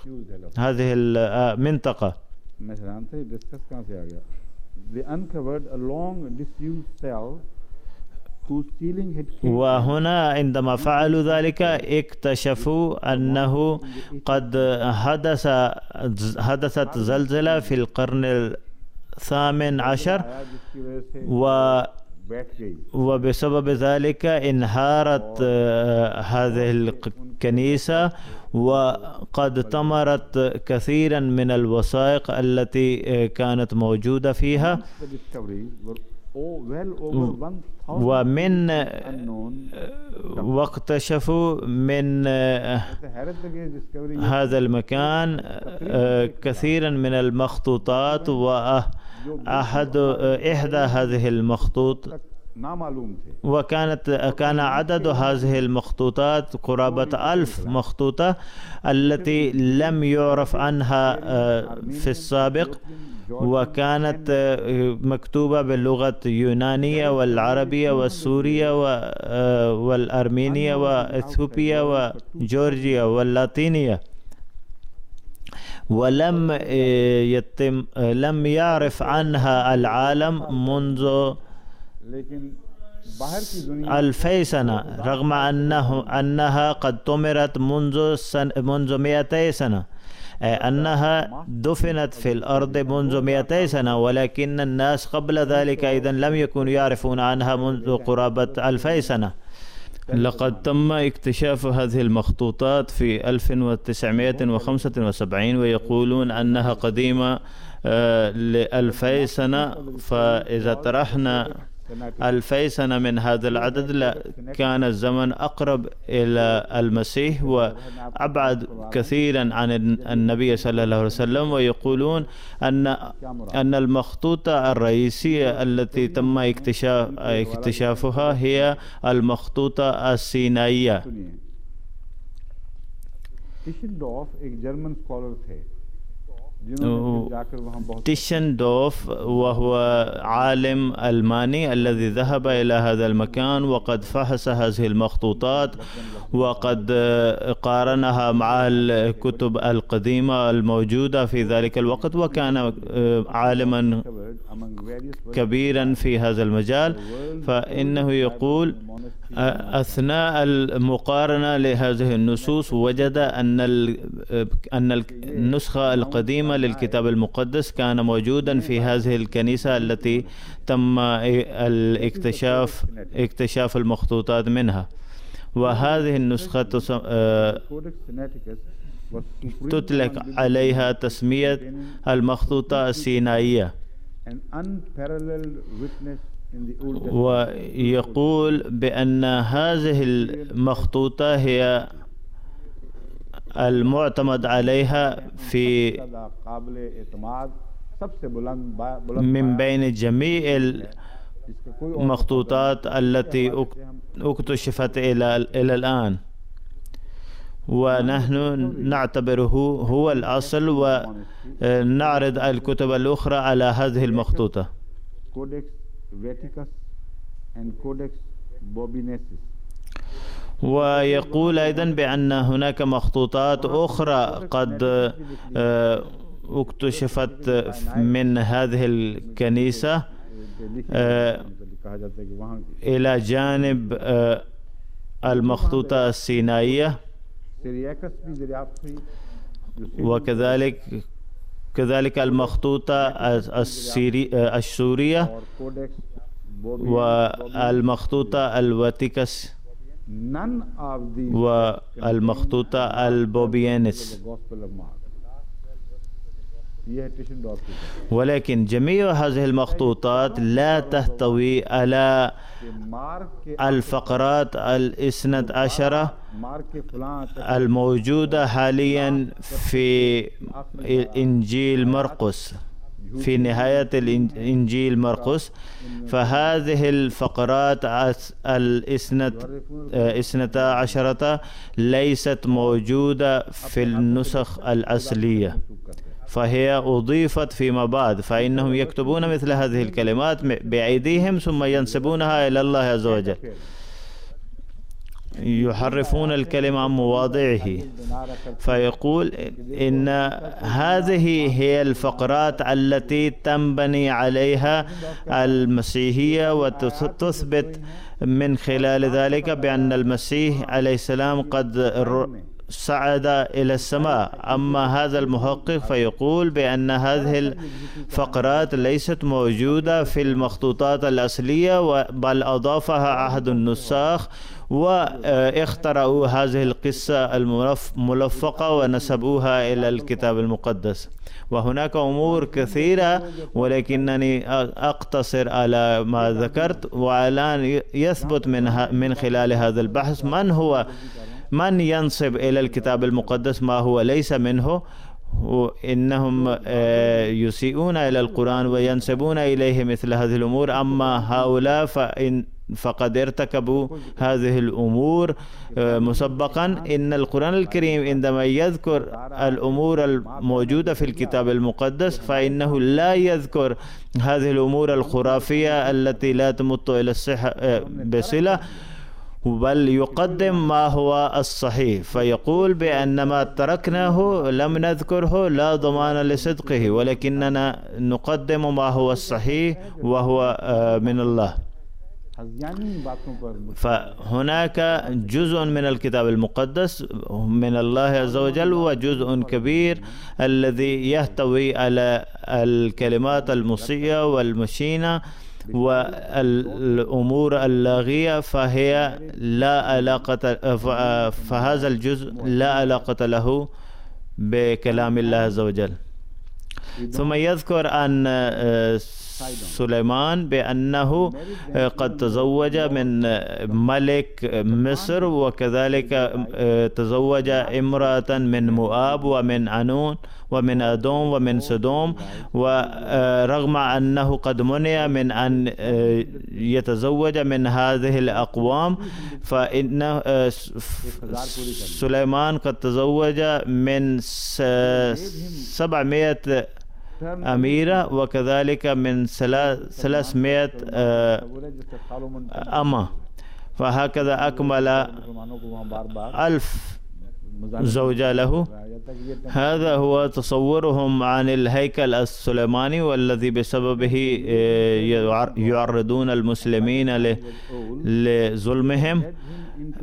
B: هذه المنطقة. وهنا عندما فعلوا ذلك اكتشفوا أنه قد حدثت زلزلة في القرن الثامن عشر، وبسبب ذلك انهارت هذه الكنيسة، وقد دمرت كثيرا من الوثائق التي كانت موجودة فيها، واكتشفوا من هذا المكان كثيرا من المخطوطات، إحدى هذه المخطوط كان عدد هذه المخطوطات قرابة 1000 مخطوطة التي لم يعرف عنها في السابق، وكانت مكتوبة باللغة اليونانية والعربية والسورية والأرمينية وإثيوبيا وجورجيا واللاتينية، ولم لم يعرف عنها العالم منذ 2000 سنة، رغم أنها قد طمرت منذ 200 سنة، أنها دفنت في الأرض منذ 200 سنة، ولكن الناس قبل ذلك أيضا لم يكونوا يعرفون عنها منذ قرابة 2000 سنة. لقد تم اكتشاف هذه المخطوطات في 1975، ويقولون أنها قديمة ل2000 سنة، فإذا طرحنا 2000 سنة من هذا العدد كان الزمن أقرب إلى المسيح وأبعد كثيرا عن النبي صلى الله عليه وسلم. ويقولون أن المخطوطة الرئيسية التي تم اكتشافها هي المخطوطة السينائية. تيشندورف وهو عالم ألماني الذي ذهب إلى هذا المكان وقد فحص هذه المخطوطات وقد قارنها مع الكتب القديمة الموجودة في ذلك الوقت، وكان عالما كبيرا في هذا المجال. فإنه يقول أثناء المقارنة لهذه النصوص وجد أن النسخة القديمة للكتاب المقدس كان موجودا في هذه الكنيسة التي تم اكتشاف المخطوطات منها. وهذه النسخة
A: Codex Sinaiticus was supreme
B: تطلق
A: among
B: عليها تسمية المخطوطة السينائية.
A: an unparalleled witness in the Old Testament.
B: ويقول بأن هذه المخطوطة هي المعتمد عليها في
A: قابل اعتماد सबसे बुलंद
B: من بين جميع المخطوطات التي اكتشفت إلى الآن، ونحن نعتبره هو الأصل ونعرض الكتب الأخرى على هذه المخطوطة.
A: Codex Vaticanus and Codex Bobinensis.
B: ويقول أيضا بأن هناك مخطوطات أخرى قد اكتشفت من هذه الكنيسة إلى جانب المخطوطة السينائية، وكذلك المخطوطة السورية والمخطوطة الواتيكس والمخطوطة البوبيانس. ولكن جميع هذه المخطوطات لا تحتوي على الفقرات الاثنت عشرة الموجودة حاليا في إنجيل مرقس، في نهاية الإنجيل مرقس. فهذه الفقرات الاثنتا عشرة ليست موجودة في النسخ الأصلية، فهي أضيفت فيما بعد. فإنهم يكتبون مثل هذه الكلمات بأيديهم ثم ينسبونها إلى الله عز وجل، يحرفون الكلمة عن مواضعه. فيقول إن هذه هي الفقرات التي تنبني عليها المسيحية، وتثبت من خلال ذلك بأن المسيح عليه السلام قد صعد إلى السماء. أما هذا المحقق فيقول بأن هذه الفقرات ليست موجودة في المخطوطات الأصلية، بل أضافها أحد النساخ واخترعوا هذه القصة الملفقة ونسبوها إلى الكتاب المقدس. وهناك أمور كثيرة، ولكنني أقتصر على ما ذكرت. والآن يثبت من خلال هذا البحث من ينسب إلى الكتاب المقدس ما هو ليس منه، وإنهم يسيئون إلى القرآن وينسبون إليه مثل هذه الأمور. أما هؤلاء فقد ارتكبوا هذه الأمور مسبقا. إن القرآن الكريم عندما يذكر الأمور الموجودة في الكتاب المقدس فإنه لا يذكر هذه الأمور الخرافية التي لا تمت إلى الصحة بصلة، بل يقدم ما هو الصحيح. فيقول بأن ما تركناه لم نذكره لا ضمان لصدقه، ولكننا نقدم ما هو الصحيح وهو من الله. فهناك جزء من الكتاب المقدس من الله عز وجل، وجزء كبير الذي يحتوي على الكلمات المسيئة والمشينة والأمور اللاغية، فهي لا علاقة، فهذا الجزء لا علاقة له بكلام الله عز وجل. ثم يذكر عن سليمان بأنه قد تزوج من ملك مصر، وكذلك تزوج امرأة من مؤاب ومن عنون ومن أدوم ومن سدوم. ورغم أنه قد منع من أن يتزوج من هذه الأقوام، فإن سليمان قد تزوج من 700 أميرة، وكذلك من 300 أمة، فهكذا أكمل 1000 زوجة له. هذا هو تصورهم عن الهيكل السليماني، والذي بسببه يعرضون المسلمين لظلمهم.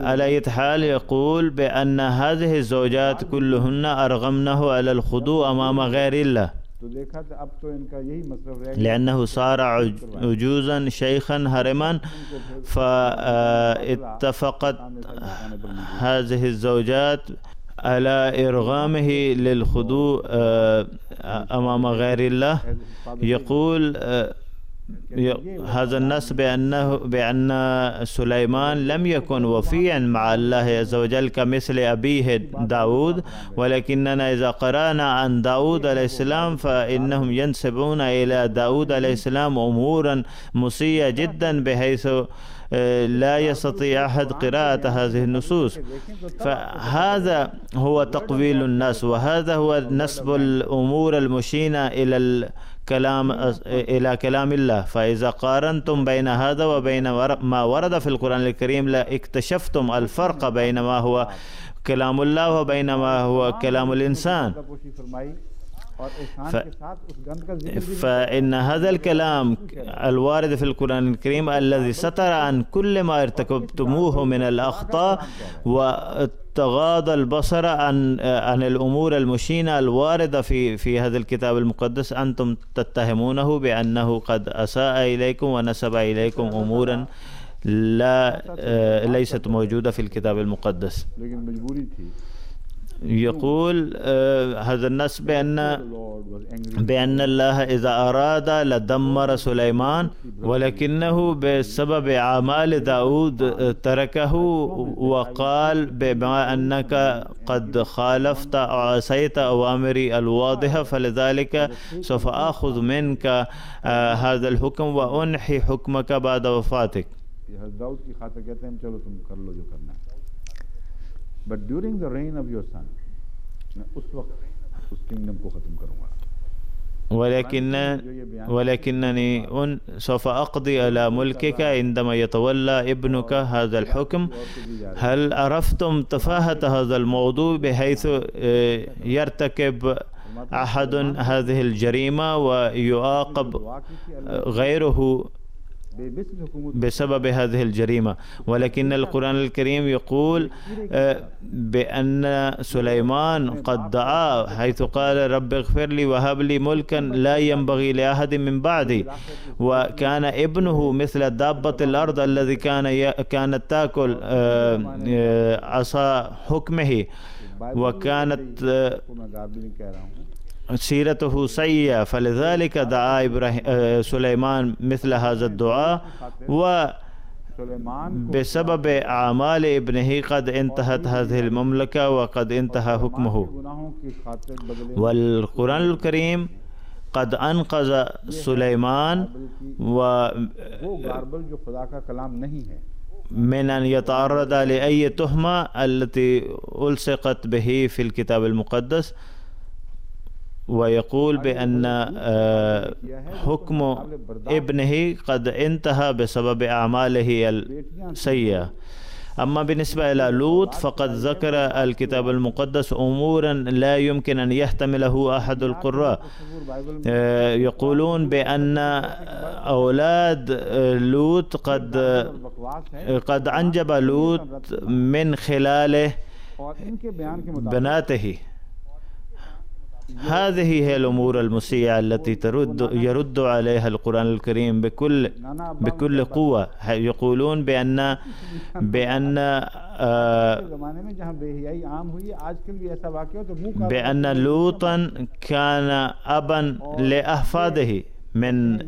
B: على أي حال يقول بأن هذه الزوجات كلهن أرغمنه على الخضوع أمام غير الله،
A: तो देखा तो अब तो इनका यही मसरफ रह गया
B: لأنه صار عجوزا شيخا هرما فاتفقت هذه الزوجات على إرغامه للخضوع أمام غير الله. يقول هذا النص بأن سليمان لم يكن وفيا مع الله عز وجل كمثل أبيه داود، ولكننا إذا قرأنا عن داود عليه السلام فإنهم ينسبون إلى داود عليه السلام أمورا مسيئة جدا بحيث لا يستطيع أحد قراءة هذه النصوص. فهذا هو تقويل النص، وهذا هو نسب الأمور المشينة إلى كلام الله. فإذا قارنتم بين هذا وبين ما ورد في القرآن الكريم لاكتشفتم الفرق بين ما هو كلام الله وبين ما هو كلام الإنسان. فإن هذا الكلام الوارد في القرآن الكريم الذي ستر عن كل ما ارتكبتموه من الأخطاء وتغاضى البصر عن الأمور المشينة الواردة في هذا الكتاب المقدس، أنتم تتهمونه بأنه قد أساء إليكم ونسب إليكم أمورا ليست موجودة في الكتاب المقدس. يقول هذا النص بأن الله إذا أراد لدمر سليمان، ولكنه بسبب أعمال داود تركه وقال بما أنك قد خالفت وعصيت أوامري الواضحة فلذلك سوف أخذ منك هذا الحكم وأنحي حكمك بعد وفاتك.
A: But during the reign of your son, मैं उस वक्त उस kingdom को खत्म करूँगा.
B: ولكنني سوف أقضي على ملكك عندما يتولى ابنك هذا الحكم. هل عرفتم تفاهة هذا الموضوع بحيث يرتكب أحد هذه الجريمة ويعاقب غيره بسبب هذه الجريمة؟ ولكن القرآن الكريم يقول بأن سليمان قد دعا حيث قال رب اغفر لي وهب لي ملكا لا ينبغي لأحد من بعدي، وكان ابنه مثل دابة الأرض الذي كانت تأكل عصا حكمه، وكانت سيرته سيئة، فلذلك دعا سليمان مثل هذا الدعاء، وبسبب أعمال ابنه قد انتهت هذه المملكة وقد انتهى حكمه. والقرآن الكريم قد أنقذ سليمان من أن يتعرض لأي تهمة التي ألصقت به في الكتاب المقدس، ويقول بأن حكم ابنه قد انتهى بسبب أعماله السيئة. أما بالنسبة إلى لوط فقد ذكر الكتاب المقدس أمورا لا يمكن أن يحتمله أحد القراء. يقولون بأن أولاد لوط قد أنجب لوط من خلال بناته. هذه هي الأمور المسيئة التي يرد عليها القرآن الكريم بكل قوة. يقولون بأن لوطا كان أبا لأحفاده من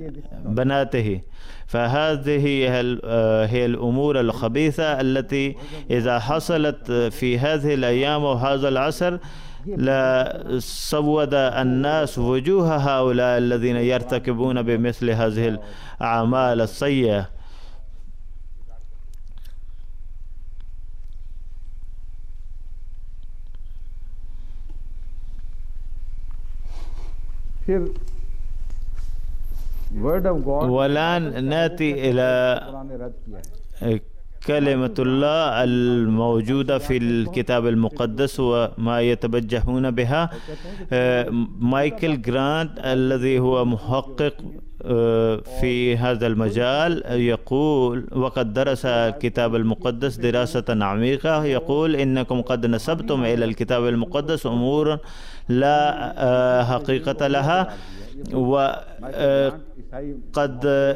B: بناته. فهذه هي الأمور الخبيثة التي إذا حصلت في هذه الأيام وهذا العصر لا سود الناس وجوه هؤلاء الذين يرتكبون بمثل هذه الأعمال السيئة. والآن نأتي إلى كلمة الله الموجودة في الكتاب المقدس وما يتبجحون بها. مايكل جرانت الذي هو محقق في هذا المجال يقول، وقد درس الكتاب المقدس دراسة عميقة، يقول إنكم قد نسبتم إلى الكتاب المقدس أمور لا حقيقة لها، وقد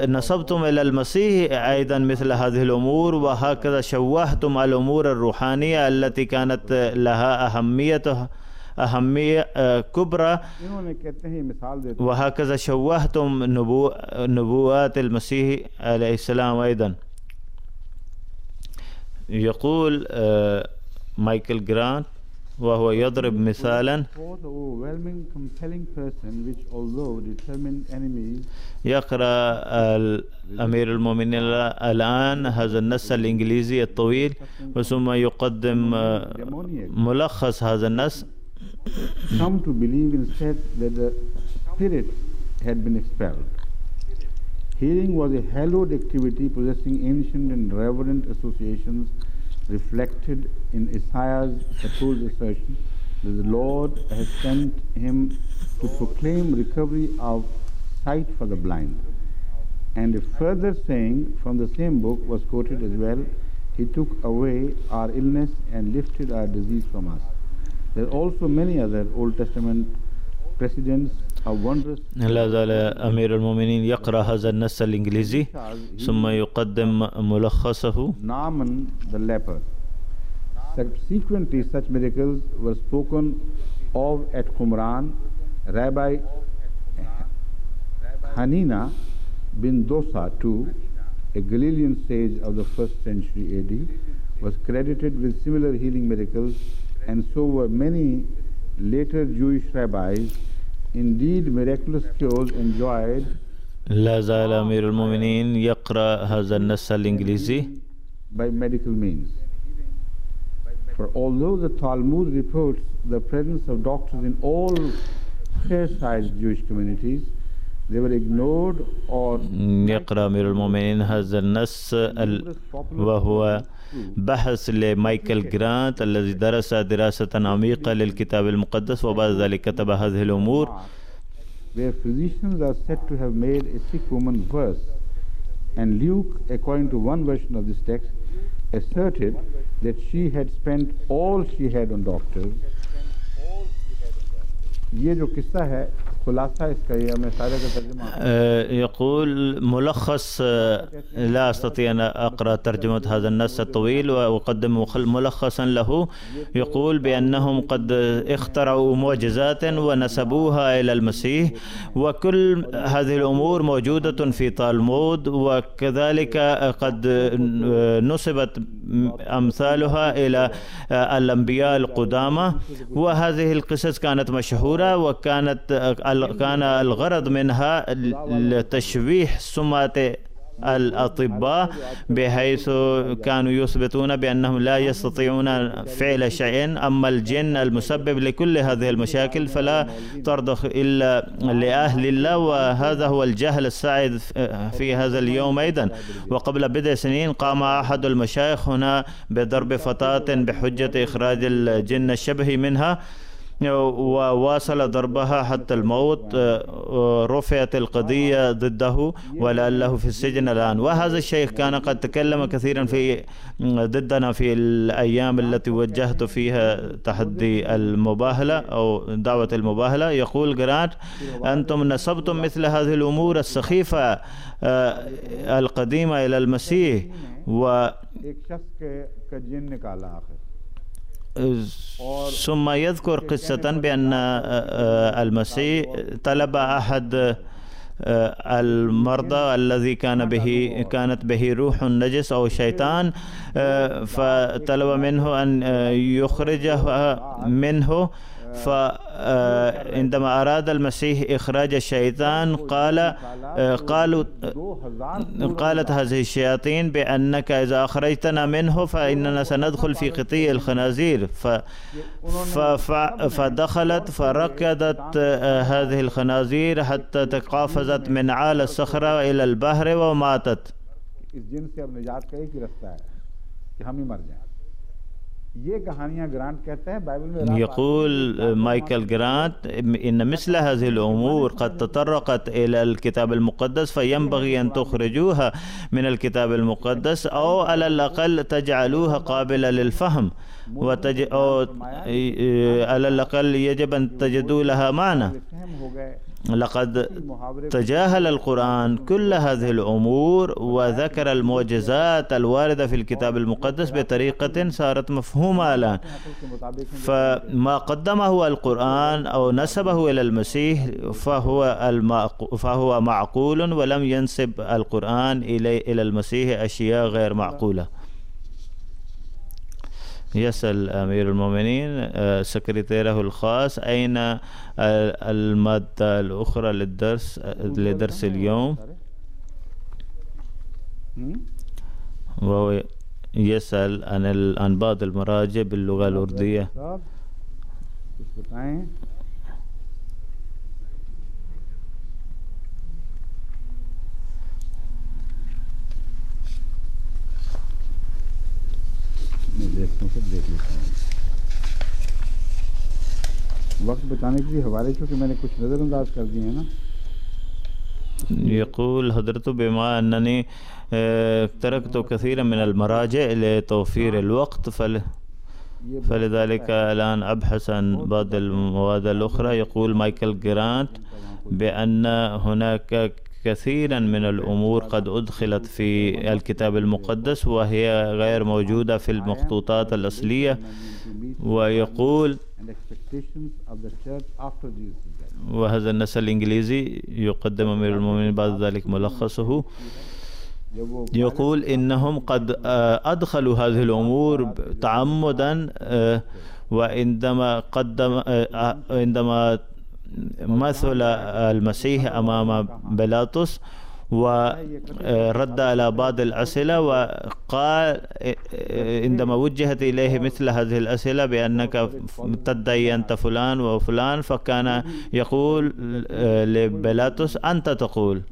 B: نسبتم إلى المسيح أيضا مثل هذه الأمور، وهكذا شوهتم الأمور الروحانية التي كانت لها أهمية كبرى، وهكذا شوهتم نبوات المسيح عليه السلام أيضا. يقول مايكل جرانت وهو يضرب مثالا، يقرأ أمير المؤمنين الآن هذا النص الإنجليزي الطويل وثم يقدم ملخص هذا النص.
A: Some to believe instead that the spirit had been expelled. Healing was a hallowed activity possessing ancient and reverent associations reflected in Isaiah's supposed assertion that the Lord has sent him to proclaim recovery of sight for the blind. And a further saying from the same book was quoted as well, he took away our illness and lifted our disease from us. There are also many other Old Testament precedents of wondrous.
B: لا زال أمير المؤمنين يقرأ هذا النص الإنجليزي ثم يقدم ملخصه.
A: Naaman the leper. Subsequently, such miracles were spoken of at Qumran. Rabbi Hanina bin Dosa too, a Galilean sage of the 1st century AD, was credited with similar healing miracles, and so were many later Jewish rabbis. Indeed, miraculous cures enjoyed.
B: لا زال أمير المؤمنين يقرأ هذا النص الإنجليزي.
A: By medical means. For although the Talmud reports the presence of doctors in all fair-sized Jewish communities, they were ignored or.
B: يقرأ أمير المؤمنين هذا النص وهو بحث لمايكل جرانت الذي درس دراسة عميقة للكتاب المقدس وبعد ذلك كتب هذه الأمور.
A: Where physicians are said to have made a sick woman worse, and Luke, according to one version of this text, asserted that she had spent all she had on doctors. ये जो किस्सा है खुलासा इसका ये मैं सारे का तर्जुमा
B: يقول ملخص لا أستطيع أن أقرأ ترجمة هذا النص الطويل وأقدم ملخصا له. يقول بأنهم قد اخترعوا معجزات ونسبوها إلى المسيح، وكل هذه الأمور موجودة في طالمود، وكذلك قد نسبت أمثالها إلى الأنبياء القدامى، وهذه القصص كانت مشهورة وكان الغرض منها لتشويه سمعة الأطباء بحيث كانوا يثبتون بأنهم لا يستطيعون فعل شيء، أما الجن المسبب لكل هذه المشاكل فلا ترضخ إلا لأهل الله، وهذا هو الجهل السائد في هذا اليوم أيضا. وقبل بضع سنين قام أحد المشايخ هنا بضرب فتاة بحجة إخراج الجن الشبهي منها، وواصل ضربها حتى الموت. رفعت القضية ضده ولعله في السجن الآن. وهذا الشيخ كان قد تكلم كثيرا ضدنا في الأيام التي وجهت فيها تحدي المباهلة أو دعوة المباهلة. يقول جرانت أنتم نسبتم مثل هذه الأمور السخيفة القديمة إلى المسيح، ثم يذكر قصة بأن المسيح طلب أحد المرضى الذي كانت به روح نجس أو شيطان، فطلب منه أن يخرجها منه. فعندما أراد المسيح إخراج الشيطان قالت هذه الشياطين بأنك إذا أخرجتنا منه فإننا سندخل في قطيع الخنازير. فدخلت فركضت هذه الخنازير حتى تقافزت من أعلى الصخرة إلى البحر وماتت.
A: कि हम ही मर जाएं। ये कहानियां ग्रांट कहते हैं बाइबल में।
B: يقول مايكل جرانت إن مثل هذه الأمور قد تطرقت إلى الكتاب المقدس فينبغي أن تخرجوها من الكتاب المقدس أو على الأقل تجعلوها قابلة للفهم أو على الأقل يجب أن تجدوا لها معنى. لقد تجاهل القرآن كل هذه الأمور وذكر المعجزات الواردة في الكتاب المقدس بطريقة صارت مفهومة الآن. فما قدمه القرآن أو نسبه إلى المسيح فهو معقول، ولم ينسب القرآن إلى المسيح أشياء غير معقولة. يسأل أمير المؤمنين سكرتيره الخاص أين المادة الأخرى لدرس اليوم، وهو يسأل عن بعض المراجع باللغة الأردية.
A: देख लेता हूँ वक्त बचाने के लिए हवाले, चूँकि मैंने कुछ नज़रअंदाज कर दिए हैं ना।
B: يقول حضرته بما أنني تركت كثيرا من المراجع لتوفير الوقت فلذلك الآن أبحث عن بعض المواد الأخرى. يقول مايكل جرانت بأن هناك كثيرا من الأمور قد أدخلت في الكتاب المقدس وهي غير موجودة في المخطوطات الأصلية. ويقول، وهذا النص الإنجليزي يقدم أمير المؤمنين بعد ذلك ملخصه، يقول إنهم قد أدخلوا هذه الأمور تعمدا، وعندما مثل المسيح أمام بيلاطس ورد على بعض الأسئلة وقال عندما وجهت إليه مثل هذه الأسئلة بأنك تدعي أنت فلان وفلان، فكان يقول لبيلاطس أنت تقول.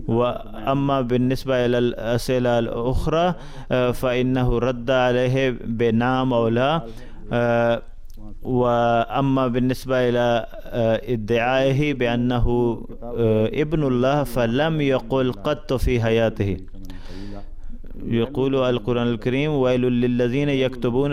B: وأما بالنسبة إلى الأسئلة الأخرى فإنه رد عليه بنعم أو لا. وأما بالنسبة إلى ادعائه بأنه ابن الله فلم يقل قط في حياته. يقول القرآن الكريم: ويل للذين يكتبون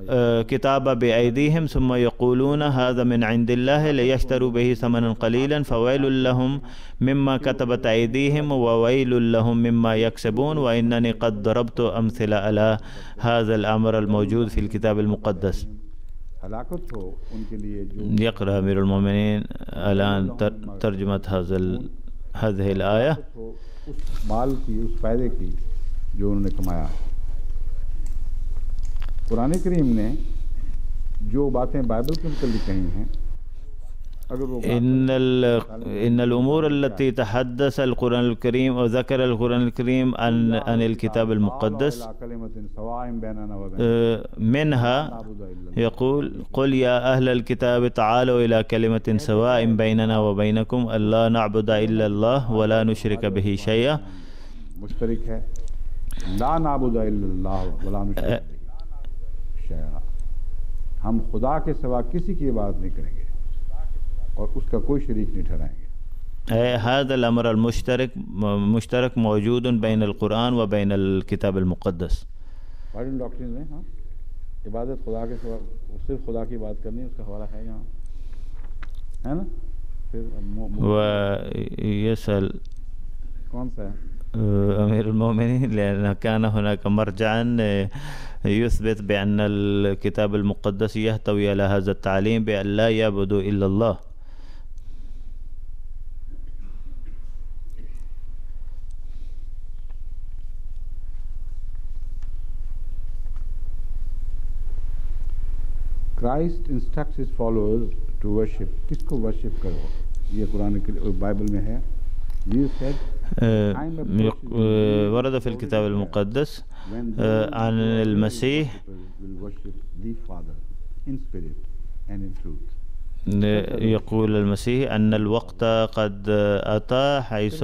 B: الكتاب بأيديهم ثم يقولون هذا من عند الله ليشتروا به ثمنا قليلا فويل لهم مما كتبت أيديهم وويل لهم مما يكسبون وإنني قد ضربت أمثلة على هذا الأمر الموجود في الكتاب المقدس. يقرأ أمير المؤمنين الآن ترجمة هذه الآية.
A: उस माल की, उस फायदे की जो उन्होंने कमाया। कुरान करीम ने जो बातें बाइबल के मुताबिक कही हैं,
B: إن الأمور التي تحدث القرآن الكريم أو ذكر القرآن الكريم عن الكتاب المقدس منها يقول: قل يا أهل الكتاب تعالوا إلى كلمة سواء بيننا وبينكم ألا نعبد إلا الله ولا نشرك به شيئا.
A: مشترك है لا نعبد إلا الله ولا نشرك به شيئا, हम खुदा के सिवा किसी की इबादत नहीं करेंगे और उसका कोई शरीक नहीं ठहराएंगे.
B: هذا الأمر المشترك موجود بين القرآن وبين الكتاب المقدس.
A: बाइबल डॉक्ट्रिन में हाँ इबादत खुदा के सिवा सिर्फ खुदा की बात करनी, उसका हवाला है यहाँ, है ना. फिर
B: ويسأل
A: कौन सा है
B: أمير المؤمنين لأن كان هناك مرجعا يثبت بأن الكتاب المقدس يحتوي على هذا التعليم بأن لا يعبدوا إلا الله.
A: Christ instructs his followers to worship. किसको worship करो? ये कुरान बाइबल में है.
B: ورد في الكتاب المقدس عن المسيح يقول المسيح أن الوقت قد أتى حيث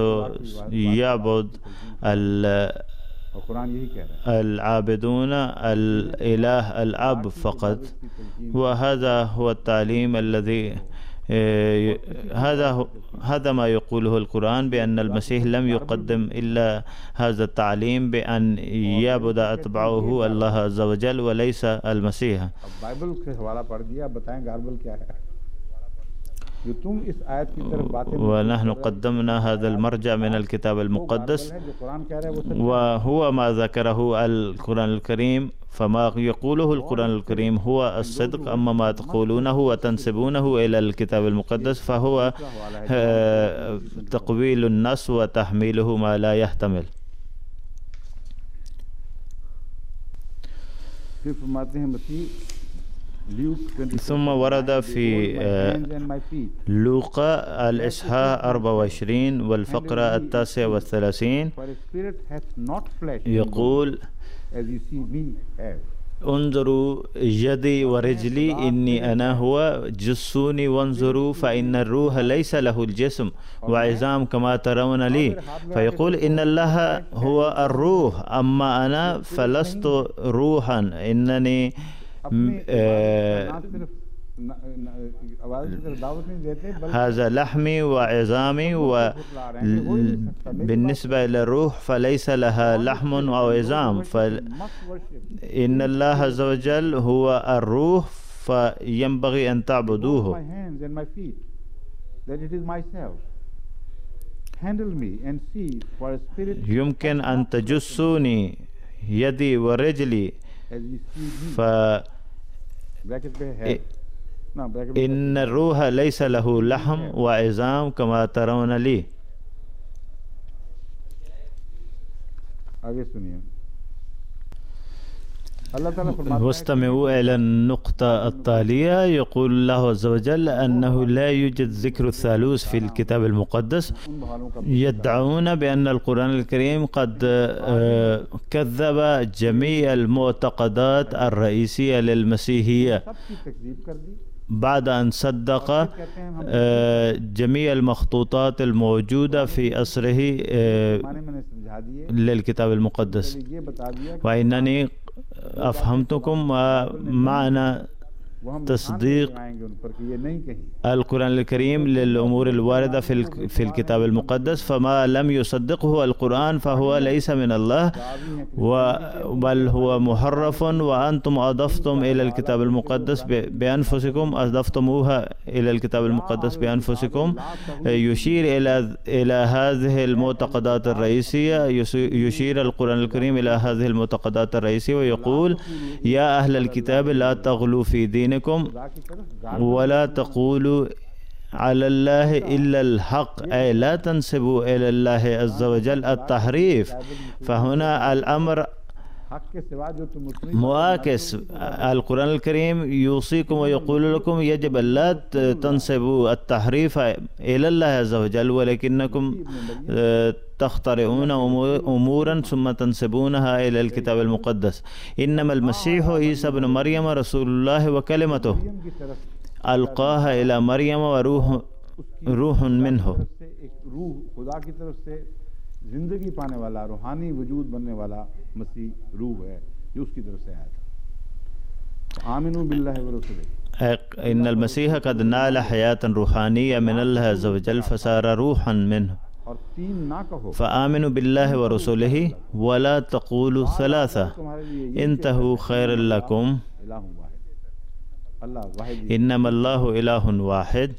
B: يعبد
A: और कुरान यही कह रहा है
B: العابدون الإله الأب فقط. وهذا هو التعليم الذي هذا ما يقوله القرآن بأن المسيح لم يقدم إلا هذا التعليم بأن يعبد أتباعه الله عز وجل وليس المسيح.
A: अब बाइबल के हवाला पढ़ दिया, बताएं गार्बल क्या है जो तुम इस आयत की तरफ बातें
B: ونحن قدمنا هذا المرجع من الكتاب المقدس
A: जो कुरान कह रहा है वो सच
B: وهو ما ذكره القرآن الكريم. فما يقوله القرآن الكريم هو الصدق، أما ما تقولونه وتنسبونه إلى الكتاب المقدس فهو تقويل النص وتحميله ما لا يحتمل.
A: फिर फरमाते हैं मसीह
B: ثم ورد في لوقا الإصحاح 24 والفقرة 39 يقول: انظروا يدي ورجلي إني أنا هو، جسوني وانظروا فإن الروح ليس له الجسم وعظام كما ترون لي. فيقول إن الله هو الروح أما أنا فلست روحا، إنني هذا لحمي وعظامي، وبالنسبة للروح فليس لها لحم أو عظام، فإن الله عز وجل هو الروح فينبغي أن تعبدوه. يمكن أن تجسوني يدي ورجلي إن الروح ليس له لحم وعظام كما ترون لي. واستمعوا إلى النقطة التالية. يقول الله عز وجل أنه لا يوجد ذكر الثالوث في الكتاب المقدس. يدعون بأن القرآن الكريم قد كذب جميع المعتقدات الرئيسية للمسيحية بعد أن صدق جميع المخطوطات الموجودة في عصره للكتاب المقدس. وإنني أفهمتكم معنى تصديق القرآن الكريم للأمور الواردة في الكتاب المقدس، فما لم يصدقه القرآن فهو ليس من الله بل هو محرف، وأنتم أضفتم إلى الكتاب المقدس بأنفسكم، أضفتموها إلى الكتاب المقدس بأنفسكم. يشير إلى هذه المعتقدات الرئيسية، يشير القرآن الكريم إلى هذه المعتقدات الرئيسية ويقول: يا أهل الكتاب لا تغلوا في دينكم ولا تقولوا على الله إلا الحق، أي لا تنسبوا إلى الله عز وجل التحريف. فهنا الأمر معاكس. القرآن الكريم يوصيكم ويقول لكم يجب أن لا تنسبوا التحريف إلى الله عز وجل، ولكنكم تخترعون أمورا ثم تنسبونها إلى الكتاب المقدس. إنما المسيح عيسى ابن مريم رسول الله وكلمته ألقاها إلى مريم وروح منه.
A: जिंदगी पाने वाला रूहानी वजूद बनने वाला मसीह रूह है जो उसकी तरफ से आया था। आमिनू बिल्लाहि व रसूलिही
B: إن المسيح قد نال حياة روحانية من الله عز وجل فصار روحا منه. فآمنوا بالله ورسوله ولا تقولوا ثلاثة انتهوا خير لكم، إنما الله إله واحد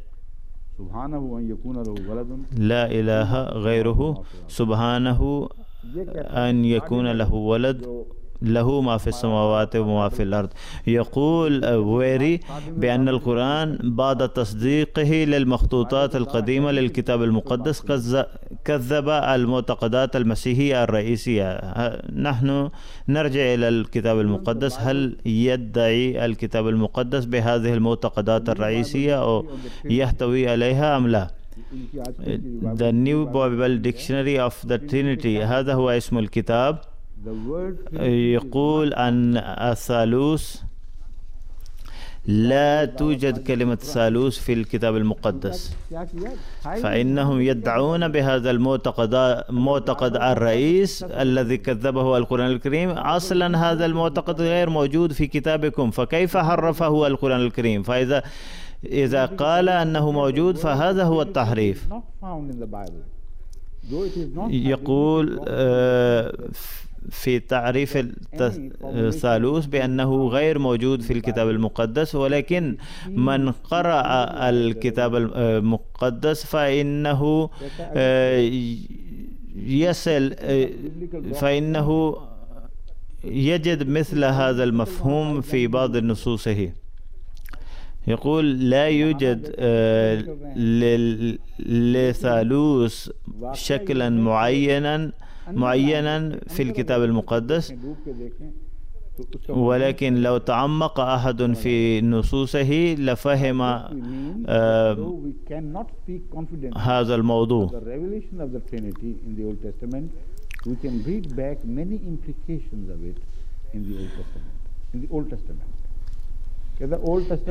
B: لا إله غيره، سبحانه أن يكون له ولد، له ما في السماوات وما في الأرض. يقول ويري بأن القرآن بعد تصديقه للمخطوطات القديمة للكتاب المقدس كذب المعتقدات المسيحية الرئيسية. نحن نرجع إلى الكتاب المقدس. هل يدعي الكتاب المقدس بهذه المعتقدات الرئيسية أو يحتوي عليها أم لا؟ The New Bible Dictionary of the Trinity، هذا هو اسم الكتاب. يقول أن الثالوث لا توجد كلمة ثالوث في الكتاب المقدس. فإنهم يدعون بهذا المعتقد الرئيس الذي كذبه القرآن الكريم. أصلا هذا المعتقد غير موجود في كتابكم، فكيف حرفه القرآن الكريم؟ إذا قال أنه موجود فهذا هو التحريف. يقول في تعريف الثالوث بأنه غير موجود في الكتاب المقدس، ولكن من قرأ الكتاب المقدس فإنه يجد مثل هذا المفهوم في بعض نصوصه. يقول لا يوجد لثالوث شكلا معينا في الكتاب المقدس، ولكن لو تعمق أحد في نصوصه لفهم هذا الموضوع.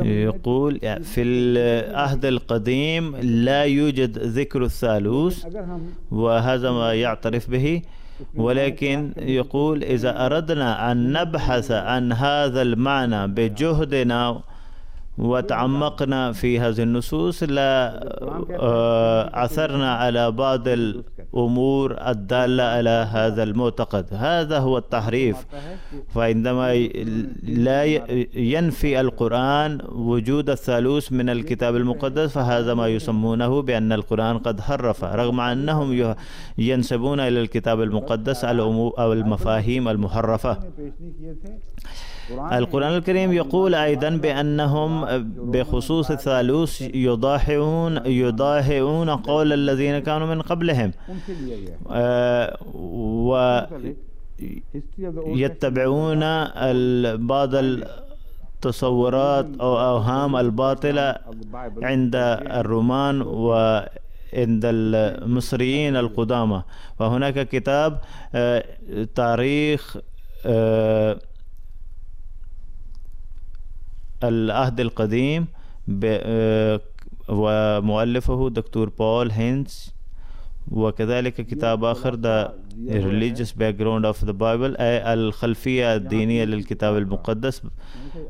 B: يقول في العهد القديم لا يوجد ذكر الثالوث، وهذا ما يعترف به، ولكن يقول إذا أردنا أن نبحث عن هذا المعنى بجهدنا وتعمقنا في هذه النصوص عثرنا على بعض الأمور الدالة على هذا المعتقد. هذا هو التحريف. فعندما لا ينفي القرآن وجود الثالوث من الكتاب المقدس فهذا ما يسمونه بأن القرآن قد حرف، رغم أنهم ينسبون إلى الكتاب المقدس الأمور أو المفاهيم المحرفة. القرآن الكريم يقول أيضا بأنهم بخصوص الثالوث يضاهئون قول الذين كانوا من قبلهم، ويتبعون بعض التصورات أو أوهام الباطلة عند الرومان وعند المصريين القدامى. وهناك كتاب تاريخ العهد القديم ومؤلفه دكتور بول هينز، وكذلك كتاب آخر The Religious Background of the Bible أي الخلفية الدينية للكتاب المقدس،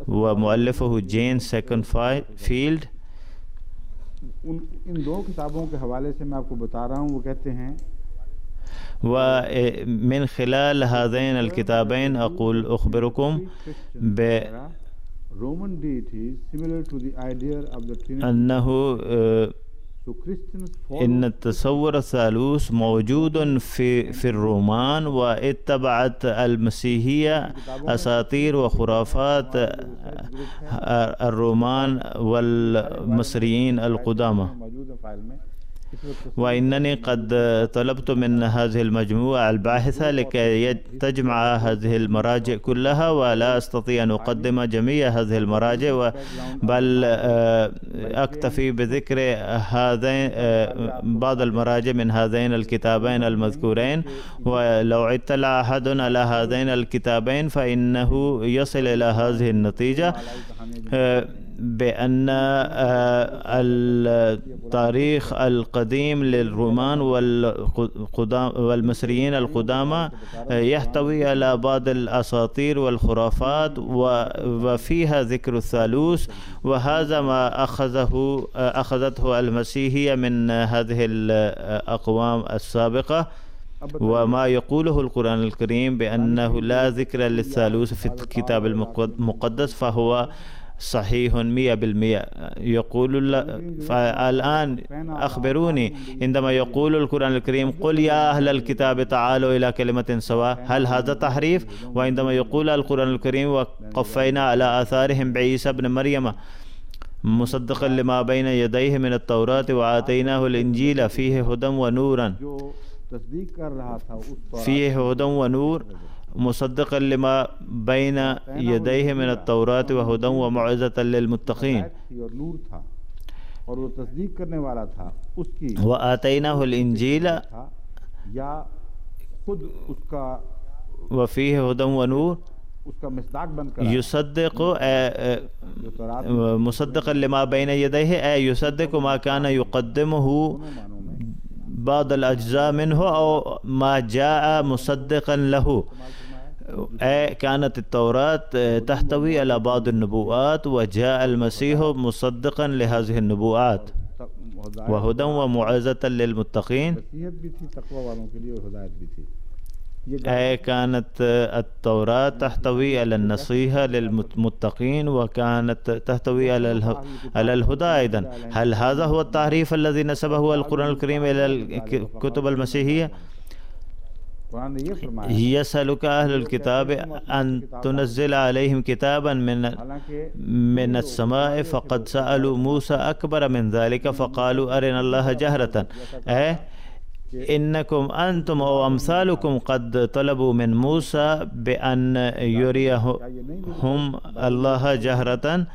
B: ومؤلفه جين سيكنفيلد.
A: इन दो किताबों के हवाले से मैं आपको बता रहा हूँ, वो कहते हैं
B: ومن خلال هذين الكتابين أخبركم أنه إن التصور الثالوث موجود في الرومان، واتبعت المسيحية أساطير وخرافات الرومان والمصريين القدامى. وإنني قد طلبت من هذه المجموعة الباحثة لكي تجمع هذه المراجع كلها، ولا أستطيع أن أقدم جميع هذه المراجع، بل أكتفي بذكر بعض المراجع من هذين الكتابين المذكورين. ولو اطلع أحد على هذين الكتابين فإنه يصل إلى هذه النتيجة بأن التاريخ القديم للرومان والمصريين القدامى يحتوي على بعض الأساطير والخرافات وفيها ذكر الثالوث، وهذا ما أخذته المسيحية من هذه الأقوام السابقة. وما يقوله القرآن الكريم بأنه لا ذكر للثالوث في الكتاب المقدس فهو صحيح 100%. يقول فالآن أخبروني، عندما يقول القرآن الكريم قل يا أهل الكتاب تعالوا إلى كلمة سواء، هل هذا تحريف؟ وعندما يقول القرآن الكريم وقفينا على آثارهم بعيسى بن مريم مصدقا لما بين يديه من التوراة وآتيناه الإنجيل فيه هدى ونورا، فيه هدى ونور مصدقا لما بين يديه من التوراة وهدى وموعظة للمتقين، وآتيناه الإنجيل وفيه هدى ونور
A: उसका मिस्दाक बंद करा
B: युसद्दिक़ु
A: जो तौरात
B: मुसद्दिक़न लिमा बैन यदैहि ए युसद्दिक़ु मा कान युक़द्दिमुहु
A: मानों में
B: बादल अज्जा मिन्हु औ मा जाअ मुसद्दिक़न लहु ए कानत तौरात तहतवी अला बाद नबूआत व जाअ अल मसीह मुसद्दिक़न लिहाज़िहि नबूआत व हुदन व मुअज़्ज़तन लिल मुत्तक़ीन
A: नसीहत भी थी तक़वा वालों के लिए और हिदायत भी थी
B: ए कानत التوراة تحتوي على النصيحة للمتقين وكانت تحتوي على الهدى أيضا. هل هذا هو التعريف الذي نسبه القرآن الكريم إلى الكتب المسيحية؟ يسألك أهل الكتاب أن تنزل عليهم كتابا من السماء فقد سألوا موسى أكبر من ذلك فقالوا أرنا الله جهرة إنكم أنتم أو أمثالكم قد طلبوا من موسى بأن يريهم الله جهرة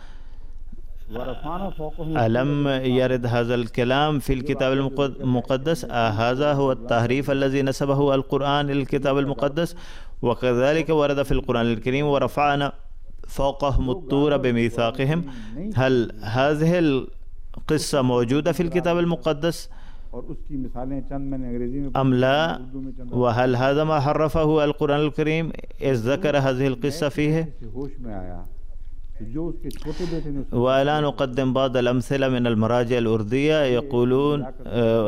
B: ألم يرد هذا الكلام في الكتاب المقدس؟ هذا هو التحريف الذي نسبه القرآن للكتاب المقدس. وكذلك ورد في القرآن الكريم ورفعنا فوقهم الطور بميثاقهم. هل هذه القصة موجودة في الكتاب المقدس أم لا؟ وهل هذا ما حرفه القرآن الكريم إذ ذكر هذه القصة فيه؟ ولا نقدم بعض الأمثلة من المراجع الأردية. يقولون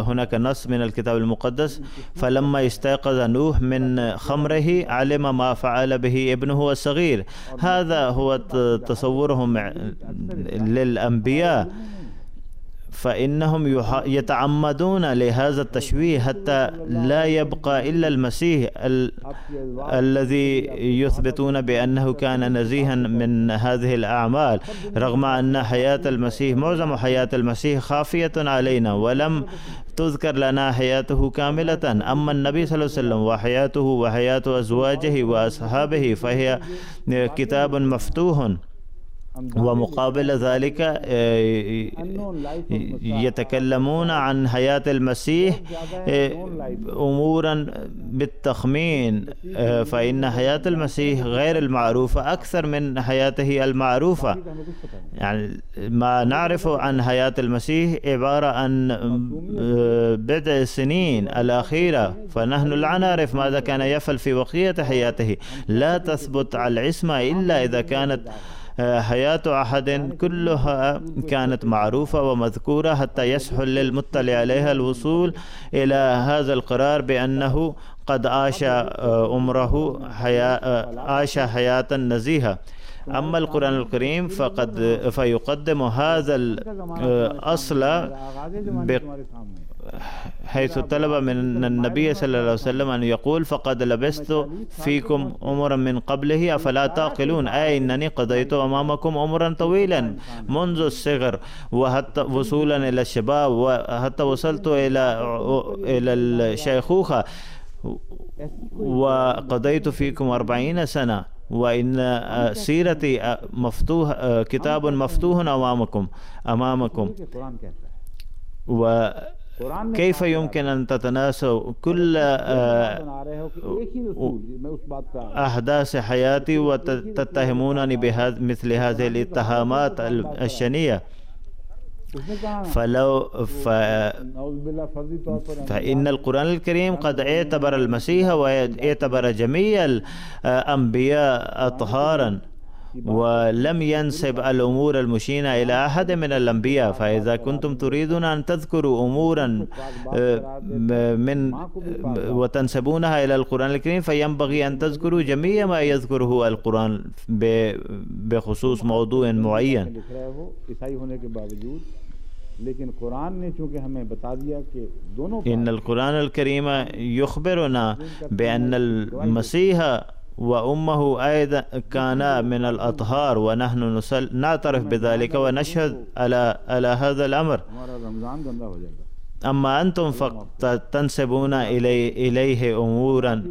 B: هناك نص من الكتاب المقدس فلما استيقظ نوح من خمره علم ما فعل به ابنه الصغير. هذا هو تصورهم للأنبياء، فإنهم يتعمدون لهذا التشويه حتى لا يبقى إلا المسيح الذي يثبتون بأنه كان نزيها من هذه الأعمال، رغم أن حياة المسيح معظم حياة المسيح خافية علينا ولم تذكر لنا حياته كاملة. أما النبي صلى الله عليه وسلم وحياته وحياة أزواجه وأصحابه فهي كتاب مفتوح. ومقابل ذلك يتكلمون عن حياة المسيح أمورا بالتخمين، فإن حياة المسيح غير المعروفة أكثر من حياته المعروفة. يعني ما نعرف عن حياة المسيح عبارة عن بضع السنين الأخيرة، فنحن لا نعرف ماذا كان يفعل في بقية حياته. لا تثبت على العصمة إلا إذا كانت حياة أحد كلها كانت معروفة ومذكورة حتى يسهل للمطلع عليها الوصول إلى هذا القرار بأنه قد عاش عمره عاش حياة نزيهة. أما القرآن الكريم فيقدم هذا الأصل حيث طلب من النبي صلى الله عليه وسلم أن يقول فقد لبثت فيكم عمرا من قبله أفلا تعقلون، أي إنني قضيت أمامكم عمرا طويلا منذ الصغر وحتى وصولا إلى الشباب وحتى وصلت إلى الشيخوخة وقضيت فيكم 40 سنة، وإن سيرتي مفتوح كتاب مفتوح أمامكم. وكيف يمكن أن تتناسوا كل أحداث حياتي وتتهمونني بمثل هذه الاتهامات الشنيعة؟ فإن القرآن الكريم قد اعتبر المسيح واعتبر جميع الأنبياء أطهارا ولم ينسب الأمور المشينة إلى أحد من الأنبياء. فإذا كنتم تريدون أن تذكروا أمورا وتنسبونها إلى القرآن الكريم فينبغي أن تذكروا جميع ما يذكره القرآن بخصوص موضوع معين. إن القرآن الكريم يخبرنا بأن المسيح وأمه أيضا كانا من الأطهار ونحن نعترف بذلك ونشهد على هذا الأمر. أما أنتم تنسبون إليه أمورا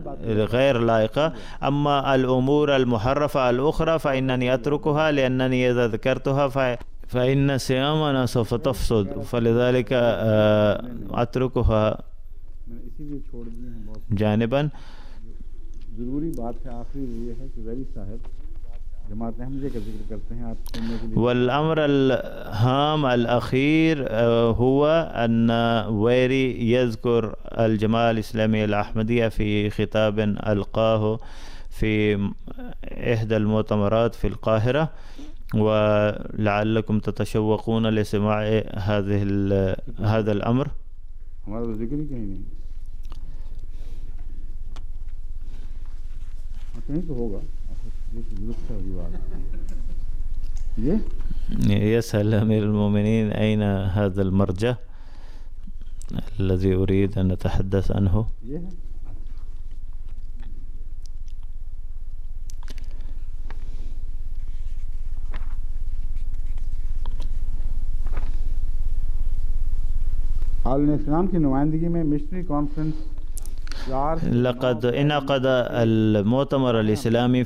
B: غير لائقة. أما الأمور المحرفة الأخرى فإنني أتركها لأنني إذا ذكرتها فإن صيامنا سوف تفسد، فلذلك أتركها جانبا.
A: ज़रूरी बात है आखिरी ये है कि वैरी साहब जमात अहमदिया का जिक्र करते हैं आप सुनने के लिए।
B: والأمر الهام الأخير هو أن ويري يذكر الجماعة الإسلامية الأحمدية في خطاب ألقاه في إحدى المؤتمرات في القاهرة، ولعلكم تتشوقون لسماع هذا الأمر.
A: हमारा तो जिक्र ही कहीं नहीं, कहीं तो होगा।
B: يسأل أمير المؤمنين أين هذا المرجع الذي أريد أن أتحدث عنه.
A: आलम इस्लाम की नुमाइंदगी में मिशनरी कॉन्फ्रेंस
B: لقد انعقد المؤتمر الإسلامي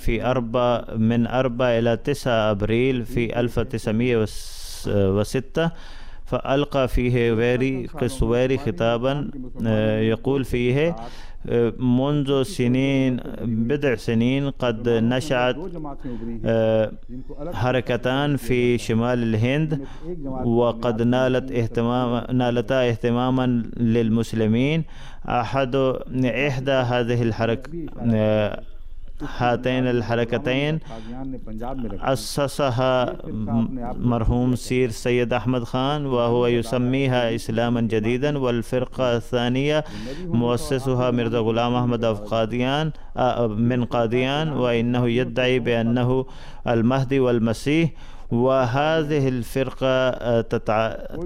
B: من 4 إلى 9 أبريل في 1906، فألقى فيه قس ويري خطابا يقول فيه منذ بضع سنين قد نشأت حركتان في شمال الهند، وقد نالتا اهتماما للمسلمين. إحدى هذه هاتين الحركتين أسسها مرحوم سير سيد أحمد خان، وهو يسميها إسلاما جديدا، والفرقة الثانية مؤسسها مرزا غلام أحمد من قاديان، وإنه يدعي بأنه المهدي والمسيح. وهذه الفرقة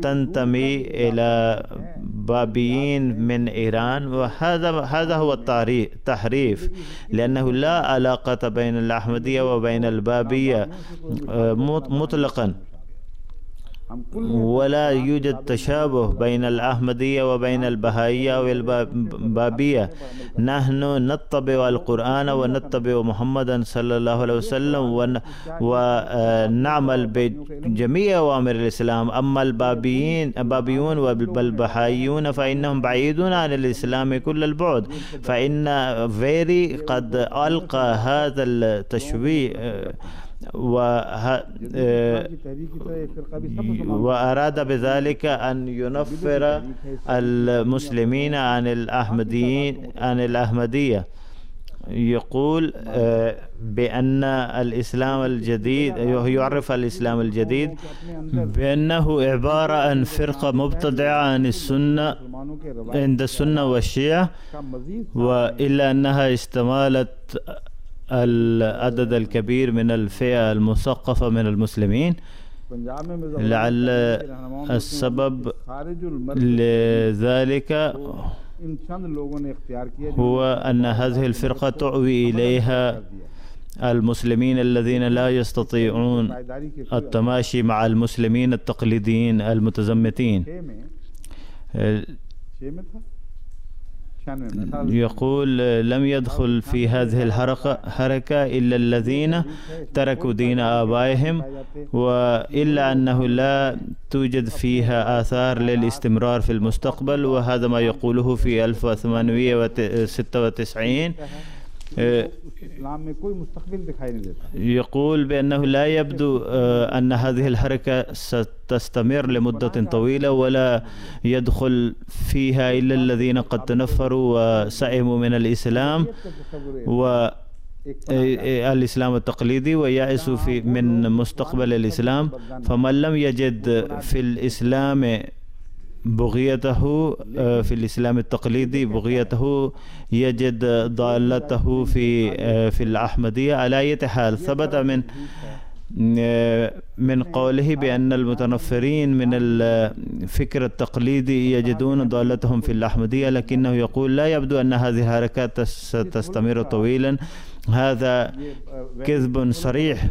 B: تنتمي إلى بابيين من إيران، وهذا هو التحريف، لأنه لا علاقة بين الأحمدية وبين البابية مطلقا، ولا يوجد تشابه بين الأحمدية وبين البهائية والبابية. نحن نتبع القرآن ونتبع محمدا صلى الله عليه وسلم ونعمل بجميع أوامر الإسلام. أما البابيون والبهائيون فإنهم بعيدون عن الإسلام كل البعد. فإن فيري قد ألقى هذا التشويه وأراد بذلك أن ينفر المسلمين عن الأحمدية. يقول بأن الإسلام الجديد، يعرف الإسلام الجديد بأنه عبارة عن فرقة مبتدعة عن السنة عند السنة والشيعة، وإلا أنها استمالت العدد الكبير من الفئة المثقفة من المسلمين. لعل السبب لذلك هو أن هذه الفرقة تعوي إليها المسلمين الذين لا يستطيعون التماشي مع المسلمين التقليديين المتزمتين. يقول لم يدخل في هذه الحركة إلا الذين تركوا دين آبائهم، وإلا أنه لا توجد فيها آثار للاستمرار في المستقبل، وهذا ما يقوله في 1896. يقول بأنه لا يبدو أن هذه الحركة ستستمر لمدة طويلة، ولا يدخل فيها إلا الذين قد تنفروا وسئموا من الإسلام والإسلام التقليدي ويأسوا من مستقبل الإسلام. فمن لم يجد في الإسلام بغيته، في الإسلام التقليدي بغيته، يجد ضالته في الأحمدية. على أي حال ثبت من قوله بأن المتنفرين من الفكر التقليدي يجدون ضالتهم في الأحمدية، لكنه يقول لا يبدو أن هذه الحركات ستستمر طويلا. هذا كذب صريح.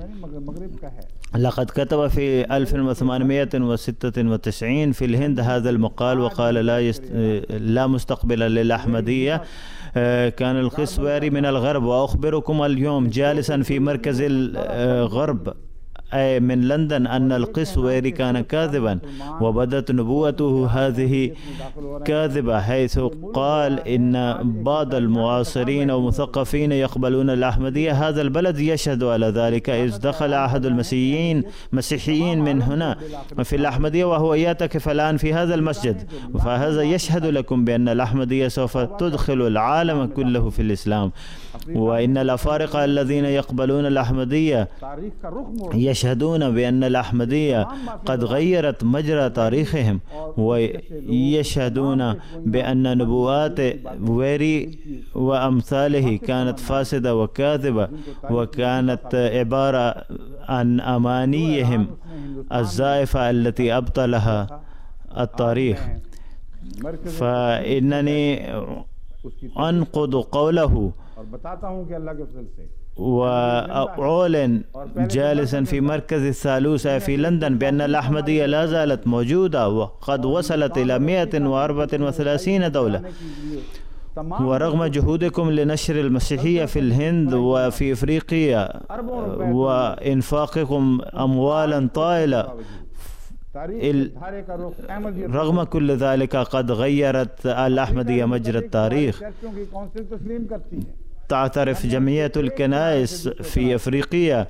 B: لقد كتب في 1896 في الهند هذا المقال، وقال لا مستقبل للأحمدية. كان القس ويري من الغرب، وأخبركم اليوم جالسا في مركز الغرب أي من لندن أن القسويري كان كاذبا، وبدت نبوته هذه كاذبة، حيث قال إن بعض المعاصرين ومثقفين يقبلون الأحمدية. هذا البلد يشهد على ذلك، إذ دخل أحد المسيحيين من هنا في الأحمدية وهو يعتكف الآن في هذا المسجد، فهذا يشهد لكم بأن الأحمدية سوف تدخل العالم كله في الإسلام. وإن الأفارقة الذين يقبلون الأحمدية يشهدون بأن الأحمدية قد غيرت مجرى تاريخهم، ويشهدون بأن نبوات ويري وأمثاله كانت فاسدة وكاذبة، وكانت عبارة عن أمانيهم الزائفة التي أبطلها التاريخ. فإنني أنقض قوله وأعلن جالسا في مركز الثالوثة في لندن بأن الأحمدية لا زالت موجودة وقد وصلت إلى 134 دولة. ورغم جهودكم لنشر المسيحية في الهند وفي إفريقيا وإنفاقكم أموالا طائلة، رغم كل ذلك قد غيرت الأحمدية مجرى التاريخ. تعترف جمعية الكنائس في أفريقيا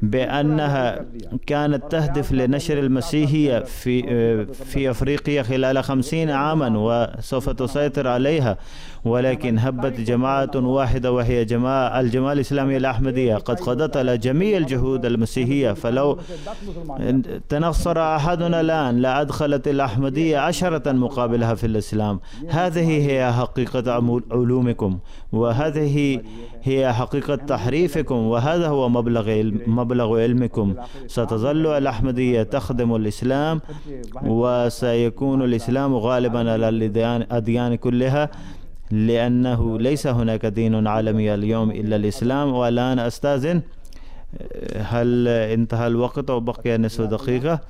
B: بأنها كانت تهدف لنشر المسيحية في أفريقيا خلال 50 عاما وسوف تسيطر عليها، ولكن هبت جماعة واحدة وهي الجماعة الإسلامية الأحمدية قد قضت على جميع الجهود المسيحية. فلو تنصر أحدنا الآن لأدخلت الأحمدية 10 مقابلها في الإسلام. هذه هي حقيقة علومكم، وهذه هي حقيقة تحريفكم، وهذا هو مبلغ علمكم. ستظل الأحمدية تخدم الإسلام، وسيكون الإسلام غالبا على الأديان كلها، لأنه ليس هناك دين عالمي اليوم إلا الإسلام. والآن أستاذن، هل انتهى الوقت أو بقي نصف دقيقة؟